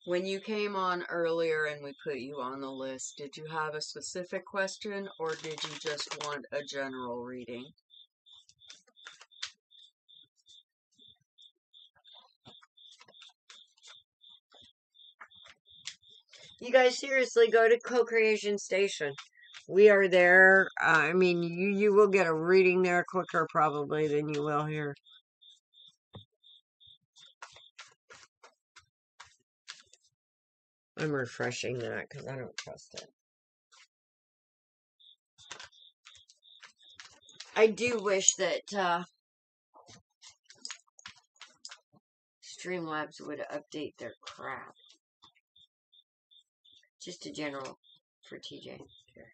When you came on earlier and we put you on the list, did you have a specific question or did you just want a general reading? You guys seriously go to Co-Creation Station. We are there. I mean, you will get a reading there quicker probably than you will here. I'm refreshing that because I don't trust it. I do wish that Streamlabs would update their crap. Just a general for TJ. Sure.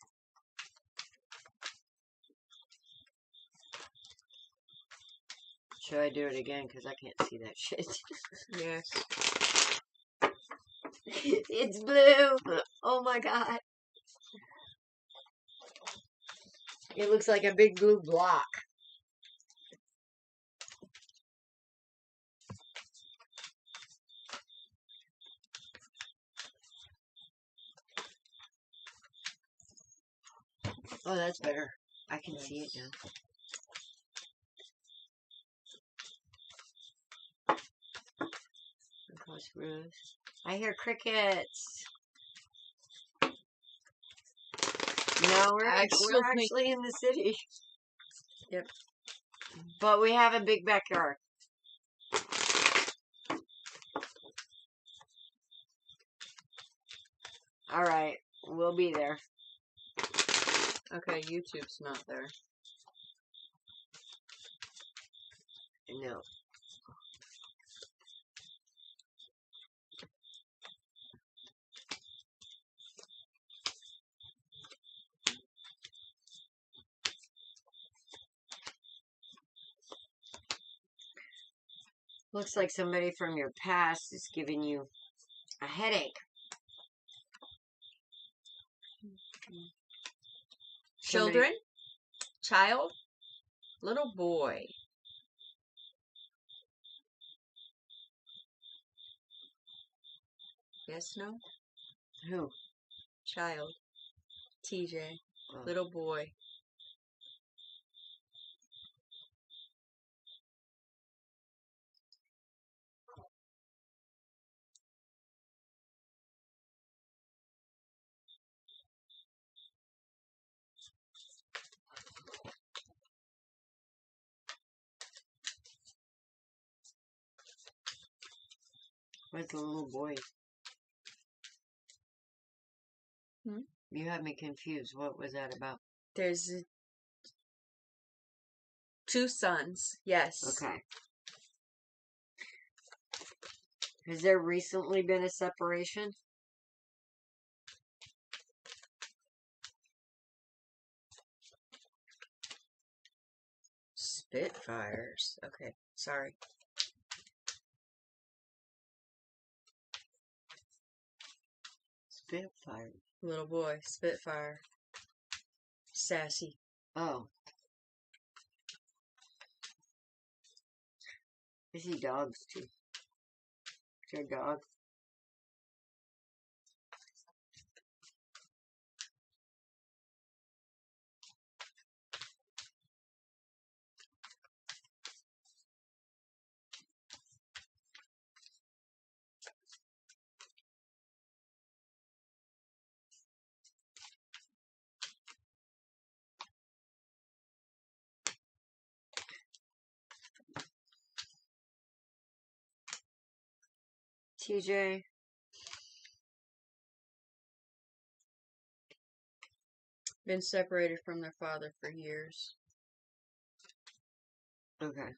Should I do it again? Because I can't see that shit. Yes. It's blue. Oh my god. It looks like a big blue block. Oh, that's better. I can see it now. I hear crickets. No, we're actually in the city. Yep. But we have a big backyard. All right, we'll be there. Okay, YouTube's not there. No. Looks like somebody from your past is giving you a headache. Children? Child? Little boy. Yes, no? Who? Child. TJ. Oh. Little boy. Where's the little boy? You had me confused. What was that about? There's 2 sons. Yes. Okay. Has there recently been a separation? Spitfires. Okay, sorry. Spitfire. Little boy, Spitfire. Sassy. Oh. I see dogs too. Is there a dog? TJ. Been separated from their father for years. Okay.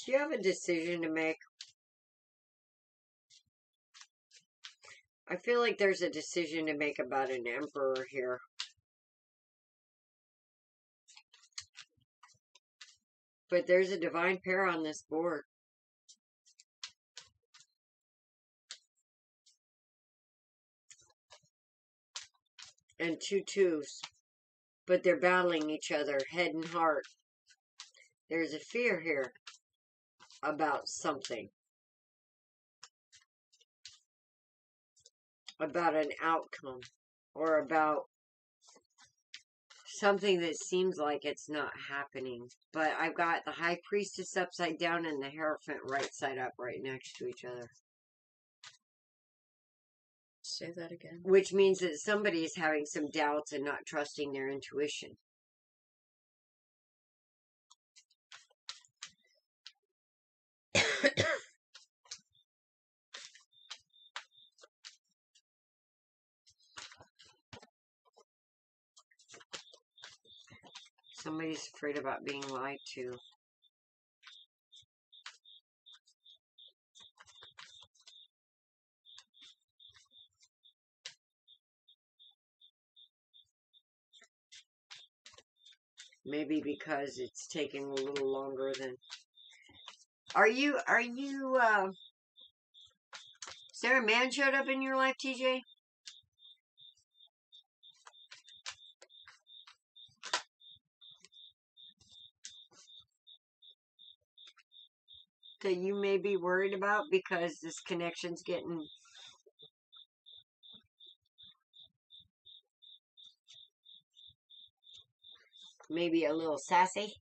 Do you have a decision to make? I feel like there's a decision to make about an emperor here. But there's a divine pair on this board. And 2 2s. But they're battling each other, head and heart. There's a fear here about something. About an outcome. Or about something that seems like it's not happening. But I've got the High Priestess upside down and the Hierophant right side up right next to each other. Say that again. Which means that somebody is having some doubts and not trusting their intuition. Somebody's afraid about being lied to. Maybe because it's taking a little longer than... Is there a man showed up in your life, TJ? that you may be worried about because this connection's getting maybe a little sassy?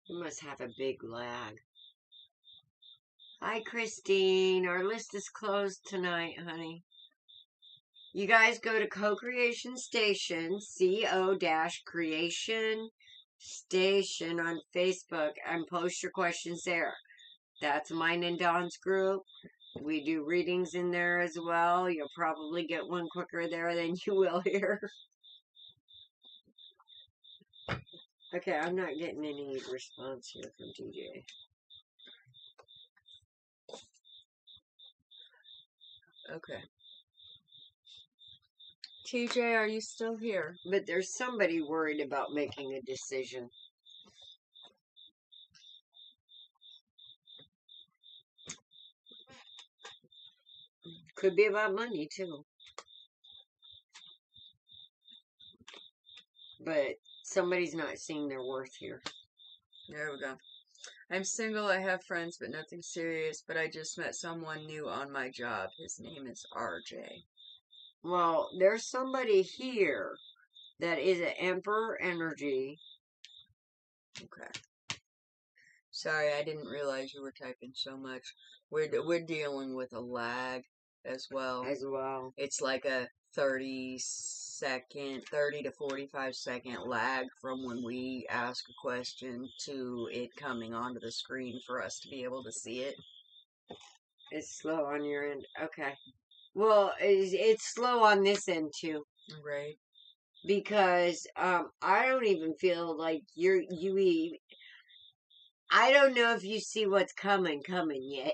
You must have a big lag. Hi, Christine. Our list is closed tonight, honey. You guys go to Co-Creation Station, CO-Creation Station on Facebook, and post your questions there. That's mine and Dawn's group. We do readings in there as well. You'll probably get one quicker there than you will here. Okay, I'm not getting any response here from DJ. Okay. TJ, are you still here? But there's somebody worried about making a decision. Could be about money, too. But somebody's not seeing their worth here. There we go. I'm single, I have friends, but nothing serious, but I just met someone new on my job. His name is RJ. Well, there's somebody here that is an Emperor energy. Okay. Sorry, I didn't realize you were typing so much. We're dealing with a lag as well. It's like a 30 to 45 second lag from when we ask a question to it coming onto the screen for us to be able to see it. It's slow on your end. Okay. Well, it's slow on this end too. Right. Because I don't even feel like I don't know if you see what's coming yet.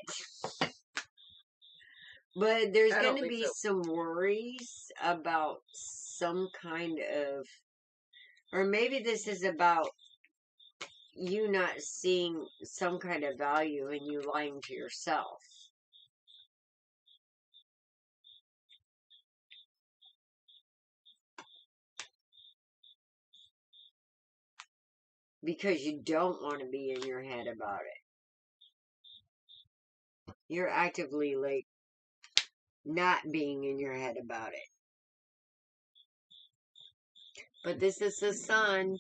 But there's going to be some worries about some kind of, or maybe this is about you not seeing some kind of value and you lying to yourself. Because you don't want to be in your head about it. You're actively, like, not being in your head about it. But this is the sun.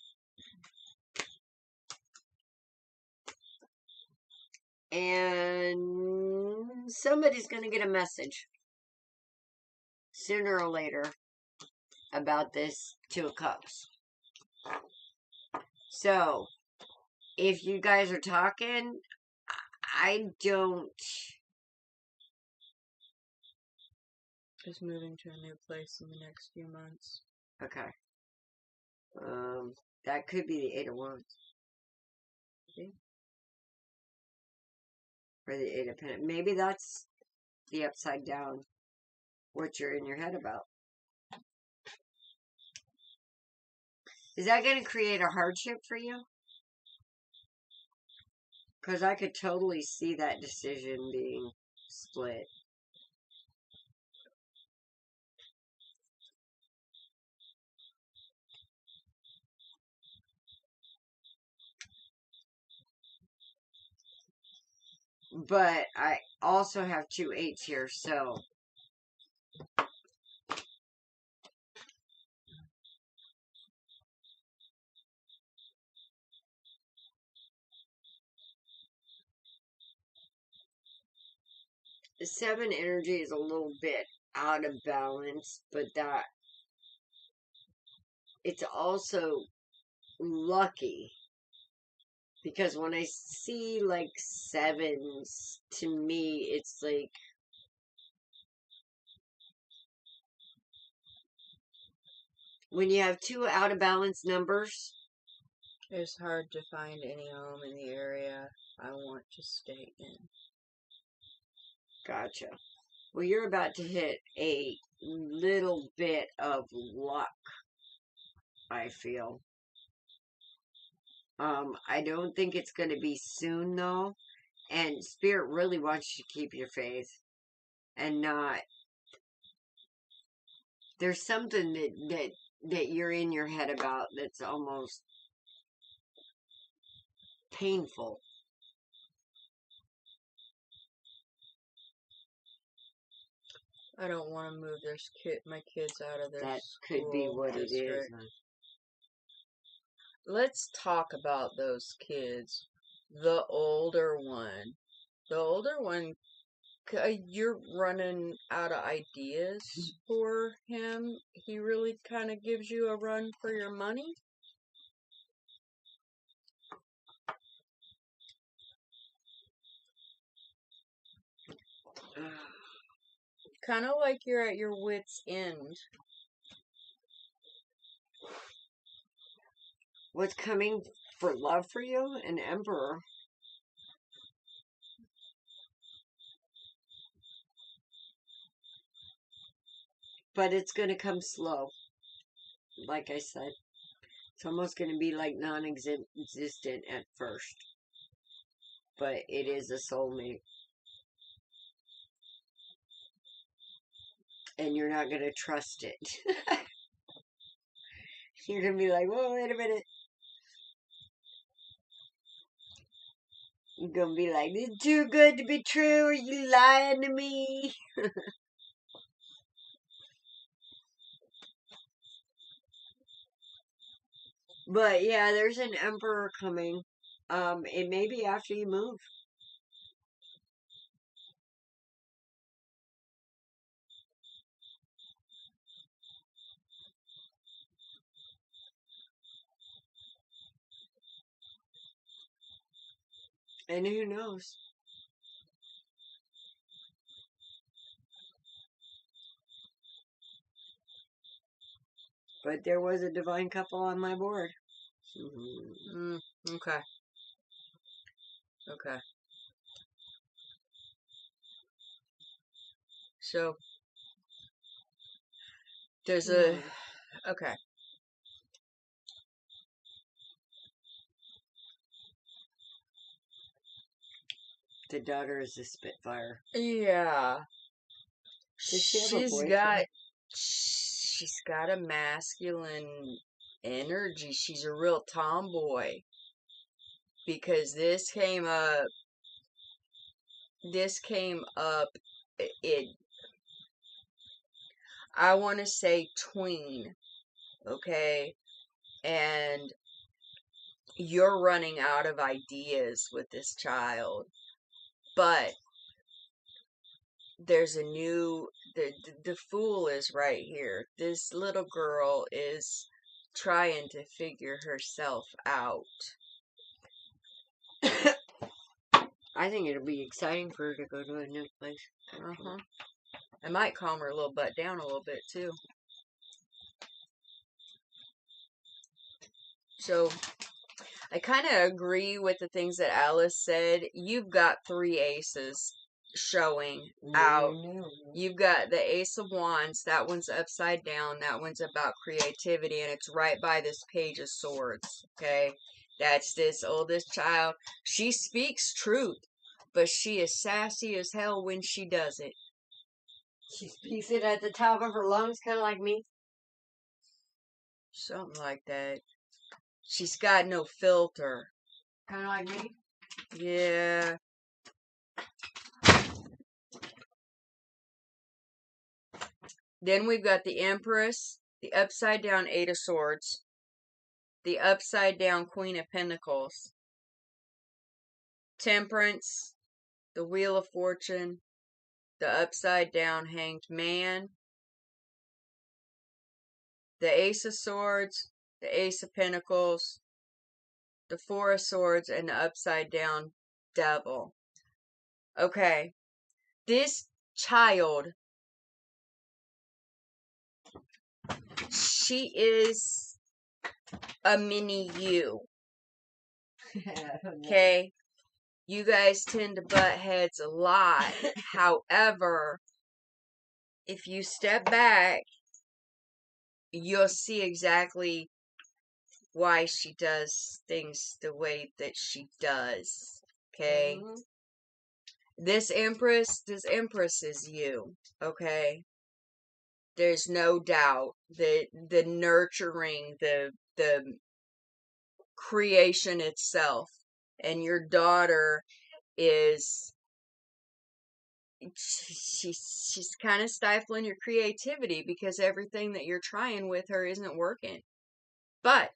And somebody's going to get a message sooner or later about this Two of Cups. So, if you guys are talking, I don't... Just moving to a new place in the next few months. Okay. That could be the 8 of Wands. Okay. Or the 8 of Pentacles. Maybe that's the upside down, what you're in your head about. Is that going to create a hardship for you? Because I could totally see that decision being split. But I also have 2 8s here, so... The 7 energy is a little bit out of balance, but that... It's also lucky. Because when I see, like, 7s, to me, it's like... When you have 2 out of balance numbers... It's hard to find any home in the area I want to stay in. Gotcha. Well, you're about to hit a little bit of luck, I feel. I don't think it's going to be soon, though. And Spirit really wants you to keep your faith and not. There's something that you're in your head about that's almost painful. I don't want to move my kids out of their That could be school what it is. district. Let's talk about those kids. The older one. The older one, you're running out of ideas for him. He really kind of gives you a run for your money. Kind of like you're at your wit's end. What's coming for love for you? An Emperor. But it's going to come slow. Like I said. It's almost going to be like non-existent at first. But it is a soulmate. And you're not going to trust it. You're going to be like, whoa, wait a minute. You're going to be like, this is too good to be true. Are you lying to me? But yeah, there's an Emperor coming. It may be after you move. And who knows? But there was a divine couple on my board. Okay. Okay. So, there's a... Okay. The daughter is a Spitfire. Yeah. Does she have a boyfriend? She's got a masculine energy. She's a real tomboy. Because this came up, I want to say tween, okay? And you're running out of ideas with this child. But there's a new, the fool is right here. This little girl is trying to figure herself out. I think it'll be exciting for her to go to a new place. It might calm her little butt down a little bit too. So, I kind of agree with the things that Alice said. You've got 3 aces showing out. You've got the Ace of Wands. That one's upside down. That one's about creativity, and it's right by this Page of Swords. Okay? That's this oldest child. She speaks truth, but she is sassy as hell when she does it. She speaks it at the top of her lungs, kind of like me. Something like that. She's got no filter. Kind of like me? Yeah. Then we've got the Empress, the upside down 8 of Swords, the upside down Queen of Pentacles, Temperance, the Wheel of Fortune, the upside down Hanged Man, the Ace of Swords, the Ace of Pentacles, the 4 of Swords, and the upside down Devil. Okay, this child, she is a mini you. Okay? You guys tend to butt heads a lot. However, if you step back, you'll see exactly why she does things the way that she does. Okay? This Empress is you, okay? There's no doubt that the nurturing, the creation itself, and your daughter is she's kind of stifling your creativity because everything that you're trying with her isn't working. But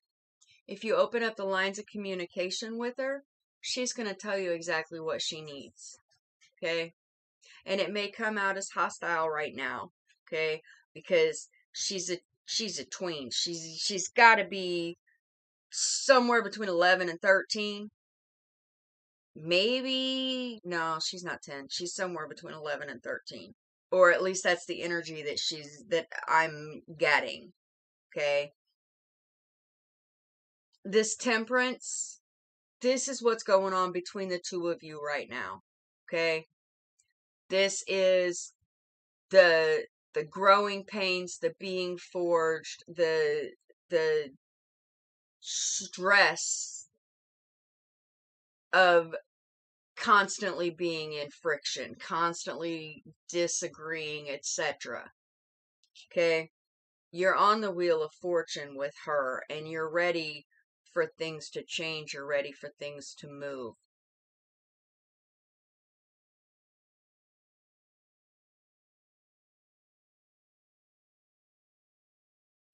if you open up the lines of communication with her, she's going to tell you exactly what she needs. Okay? And it may come out as hostile right now, okay? Because she's a tween. She's got to be somewhere between 11 and 13. Maybe no, she's not 10. She's somewhere between 11 and 13. Or at least that's the energy that I'm getting, okay? This Temperance, this is what's going on between the two of you right now, okay? This is the growing pains, the being forged, the stress of constantly being in friction, constantly disagreeing, etc. Okay? You're on the wheel of fortune with her, and you're ready for things to change, you're ready for things to move.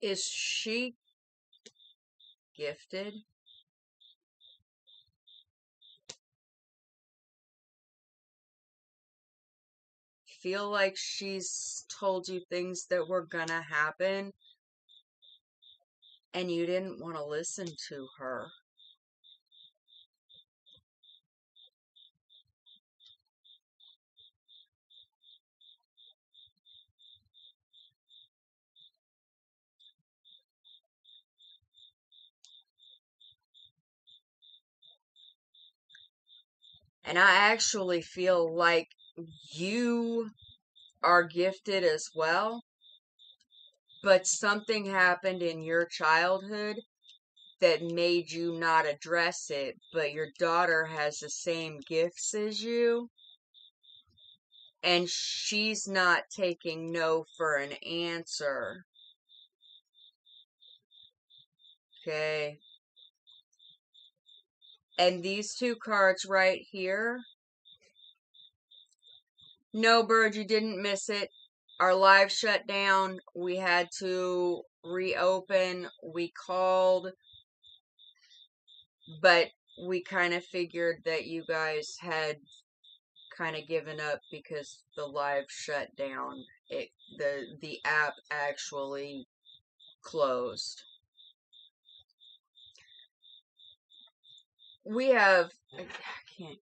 Is she gifted? Feel like she's told you things that were gonna happen and you didn't want to listen to her. And I actually feel like you are gifted as well, but something happened in your childhood that made you not address it, but your daughter has the same gifts as you, and she's not taking no for an answer. Okay? And these two cards right here, no, Bird, you didn't miss it. Our live shut down. We had to reopen. We called, but we kind of figured that you guys had kind of given up because the live shut down. The app actually closed. We have I can't.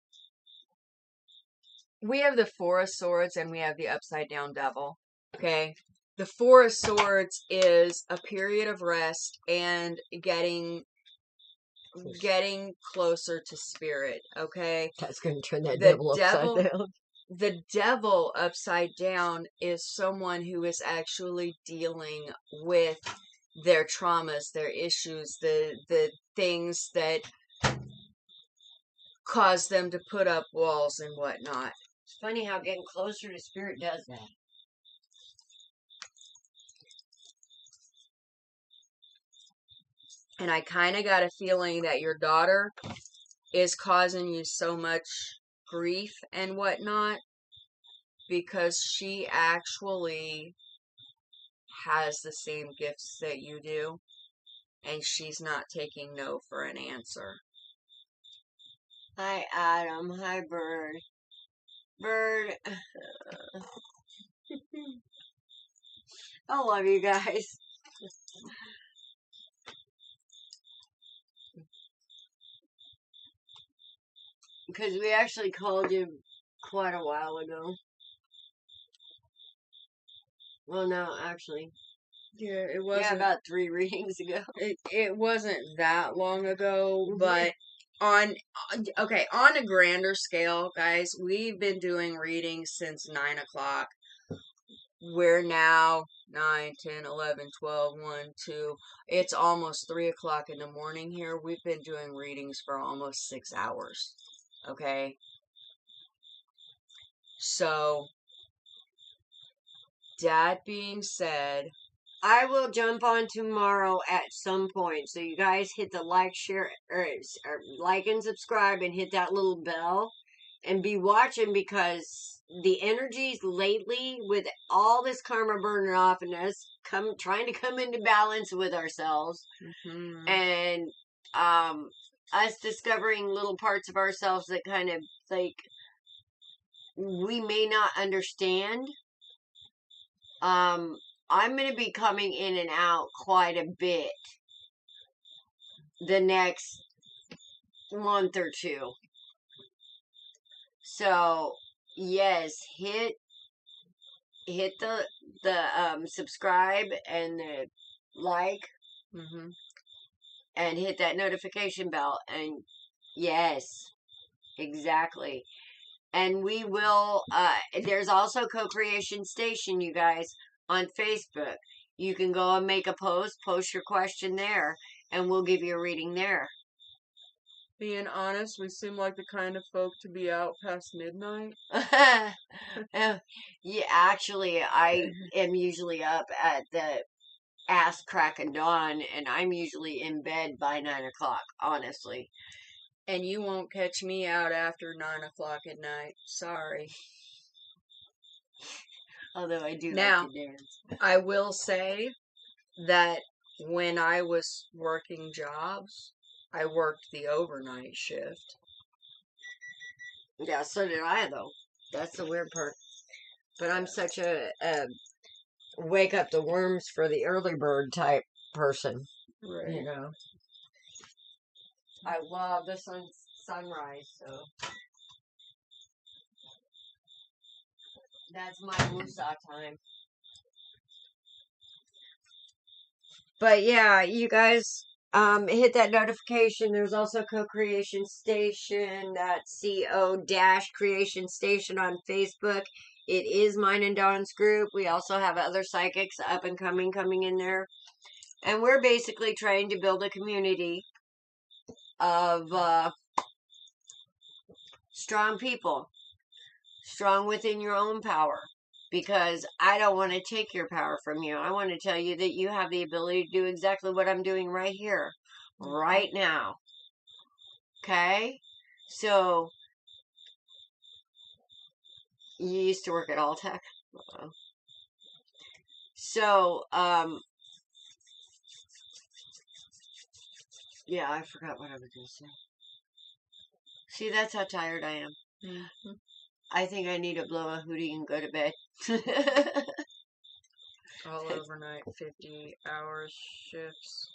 We have the Four of Swords and we have the Upside Down Devil. Okay. The Four of Swords is a period of rest and getting closer to spirit, okay? That's going to turn that The devil upside down. The devil upside down is someone who is actually dealing with their traumas, their issues, the things that cause them to put up walls and whatnot. It's funny how getting closer to spirit does that. And I kind of got a feeling that your daughter is causing you so much grief and whatnot because she actually has the same gifts that you do, and she's not taking no for an answer. Hi, Adam. Hi, Bird. Bird. I love you guys. Because we actually called you quite a while ago. Well, no, actually. Yeah, it wasn't. Yeah, about 3 readings ago. It wasn't that long ago, but on a grander scale, guys, we've been doing readings since 9 o'clock. We're now 9, 10, 11, 12, 1, 2. It's almost 3 o'clock in the morning here. We've been doing readings for almost 6 hours. Okay? So, that being said, I will jump on tomorrow at some point. So you guys hit the like, share, or like and subscribe, and hit that little bell, and be watching, because the energies lately with all this karma burning off and us trying to come into balance with ourselves, and us discovering little parts of ourselves that kind of like we may not understand. I'm going to be coming in and out quite a bit the next month or two. So, yes, hit the subscribe and the like, and hit that notification bell, and yes, exactly. And we will, there's also Co-Creation Station, you guys, on Facebook. You can go and make a post your question there, and we'll give you a reading there. Being honest, we seem like the kind of folk to be out past midnight. Yeah, actually, I am usually up at the ass crack of dawn, and I'm usually in bed by 9 o'clock, honestly. And you won't catch me out after 9 o'clock at night. Sorry. Although I do now, like to dance. I will say that when I was working jobs, I worked the overnight shift. Yeah, so did I, though. That's the weird part. But I'm such a wake up the worms for the early bird type person. Right. You know. I love the sunrise, so that's my woosah time. But yeah, you guys hit that notification. There's also Co-Creation Station, CO-Creation Station on Facebook. It is mine and Dawn's group. We also have other psychics up and coming in there. And we're basically trying to build a community of strong people, strong within your own power, because I don't want to take your power from you. I want to tell you that you have the ability to do exactly what I'm doing right here, right now. Okay? So, you used to work at Alltech? So, yeah, I forgot what I was going to say. See, that's how tired I am. Mm-hmm. I think I need to blow a hootie and go to bed. All overnight, 50-hour shifts.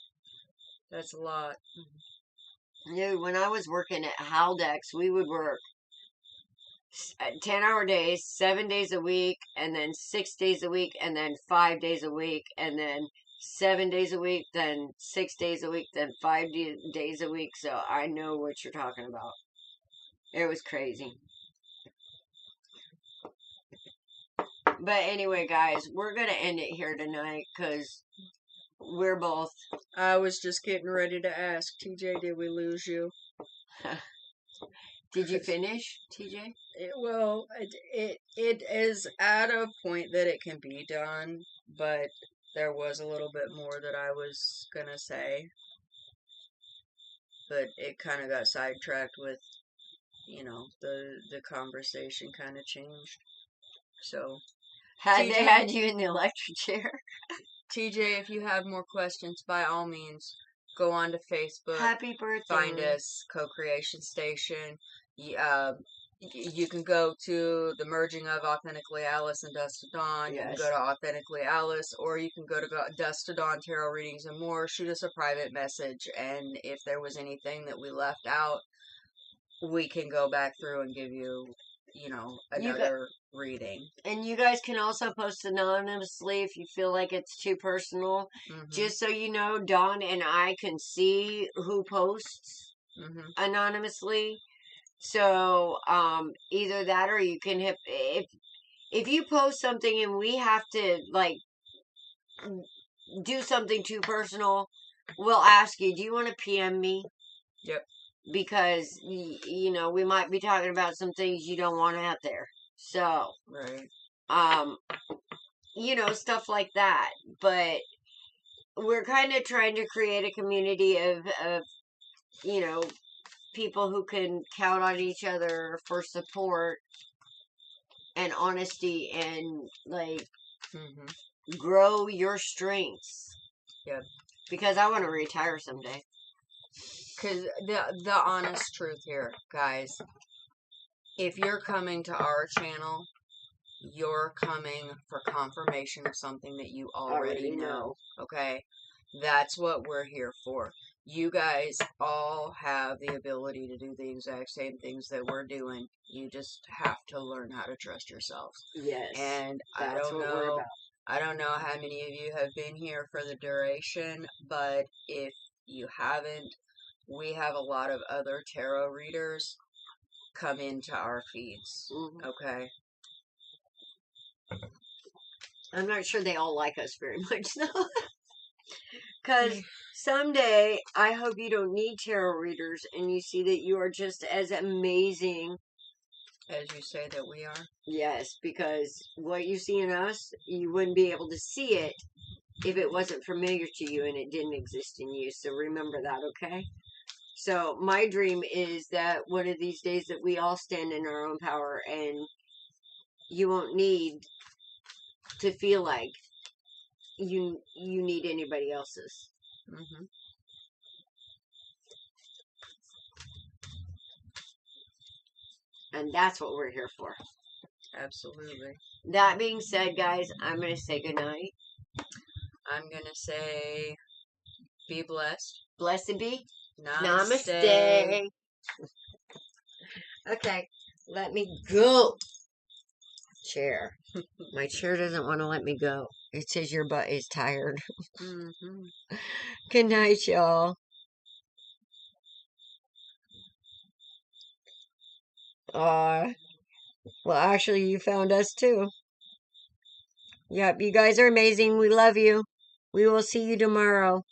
That's a lot. Dude, when I was working at Haldex, we would work 10-hour days, 7 days a week, and then 6 days a week, and then 5 days a week, and then 7 days a week, then 6 days a week, then 5 days a week. So I know what you're talking about. It was crazy. But anyway, guys, we're going to end it here tonight because we're both... I was just getting ready to ask, TJ, did we lose you? Did you finish, TJ? It is at a point that it can be done, but there was a little bit more that I was going to say. But it kind of got sidetracked with, the conversation kind of changed. So... They had you in the electric chair? TJ, if you have more questions, by all means, go on to Facebook. Happy birthday. Find us, Co-Creation Station. You can go to the merging of Authentically Alice and Dust to Dawn. Yes. You can go to Authentically Alice, or you can go to Dust to Dawn Tarot Readings and More. Shoot us a private message, and if there was anything that we left out, we can go back through and give you, another reading. And you guys can also post anonymously if you feel like it's too personal. Mm-hmm. Just so you know, Dawn and I can see who posts anonymously. So, either that or you can hit, if you post something and we have to, like, do something too personal, we'll ask you, do you want to PM me? Yep. Because, we might be talking about some things you don't want out there. So, Right. stuff like that. But we're kind of trying to create a community of people who can count on each other for support and honesty and grow your strengths. Yep. Because I want to retire someday. Because the honest truth here, guys, if you're coming to our channel, you're coming for confirmation of something that you already know. Okay? That's what we're here for. You guys all have the ability to do the exact same things that we're doing. You just have to learn how to trust yourselves. Yes. And I don't know how many of you have been here for the duration, but if you haven't, we have a lot of other tarot readers come into our feeds. Okay? I'm not sure they all like us very much, though. Because someday, I hope you don't need tarot readers and you see that you are just as amazing as you say that we are. Yes, because what you see in us, you wouldn't be able to see it if it wasn't familiar to you and it didn't exist in you. So remember that, okay? So my dream is that one of these days that we all stand in our own power and you won't need to feel like you need anybody else's. And that's what we're here for. Absolutely. That being said, guys, I'm going to say goodnight. I'm going to say be blessed. Blessed be. Namaste. Namaste. Okay, let me go. Chair. My chair doesn't want to let me go. It says your butt is tired. Good night, y'all. Well, actually, you found us too. Yep, you guys are amazing. We love you. We will see you tomorrow.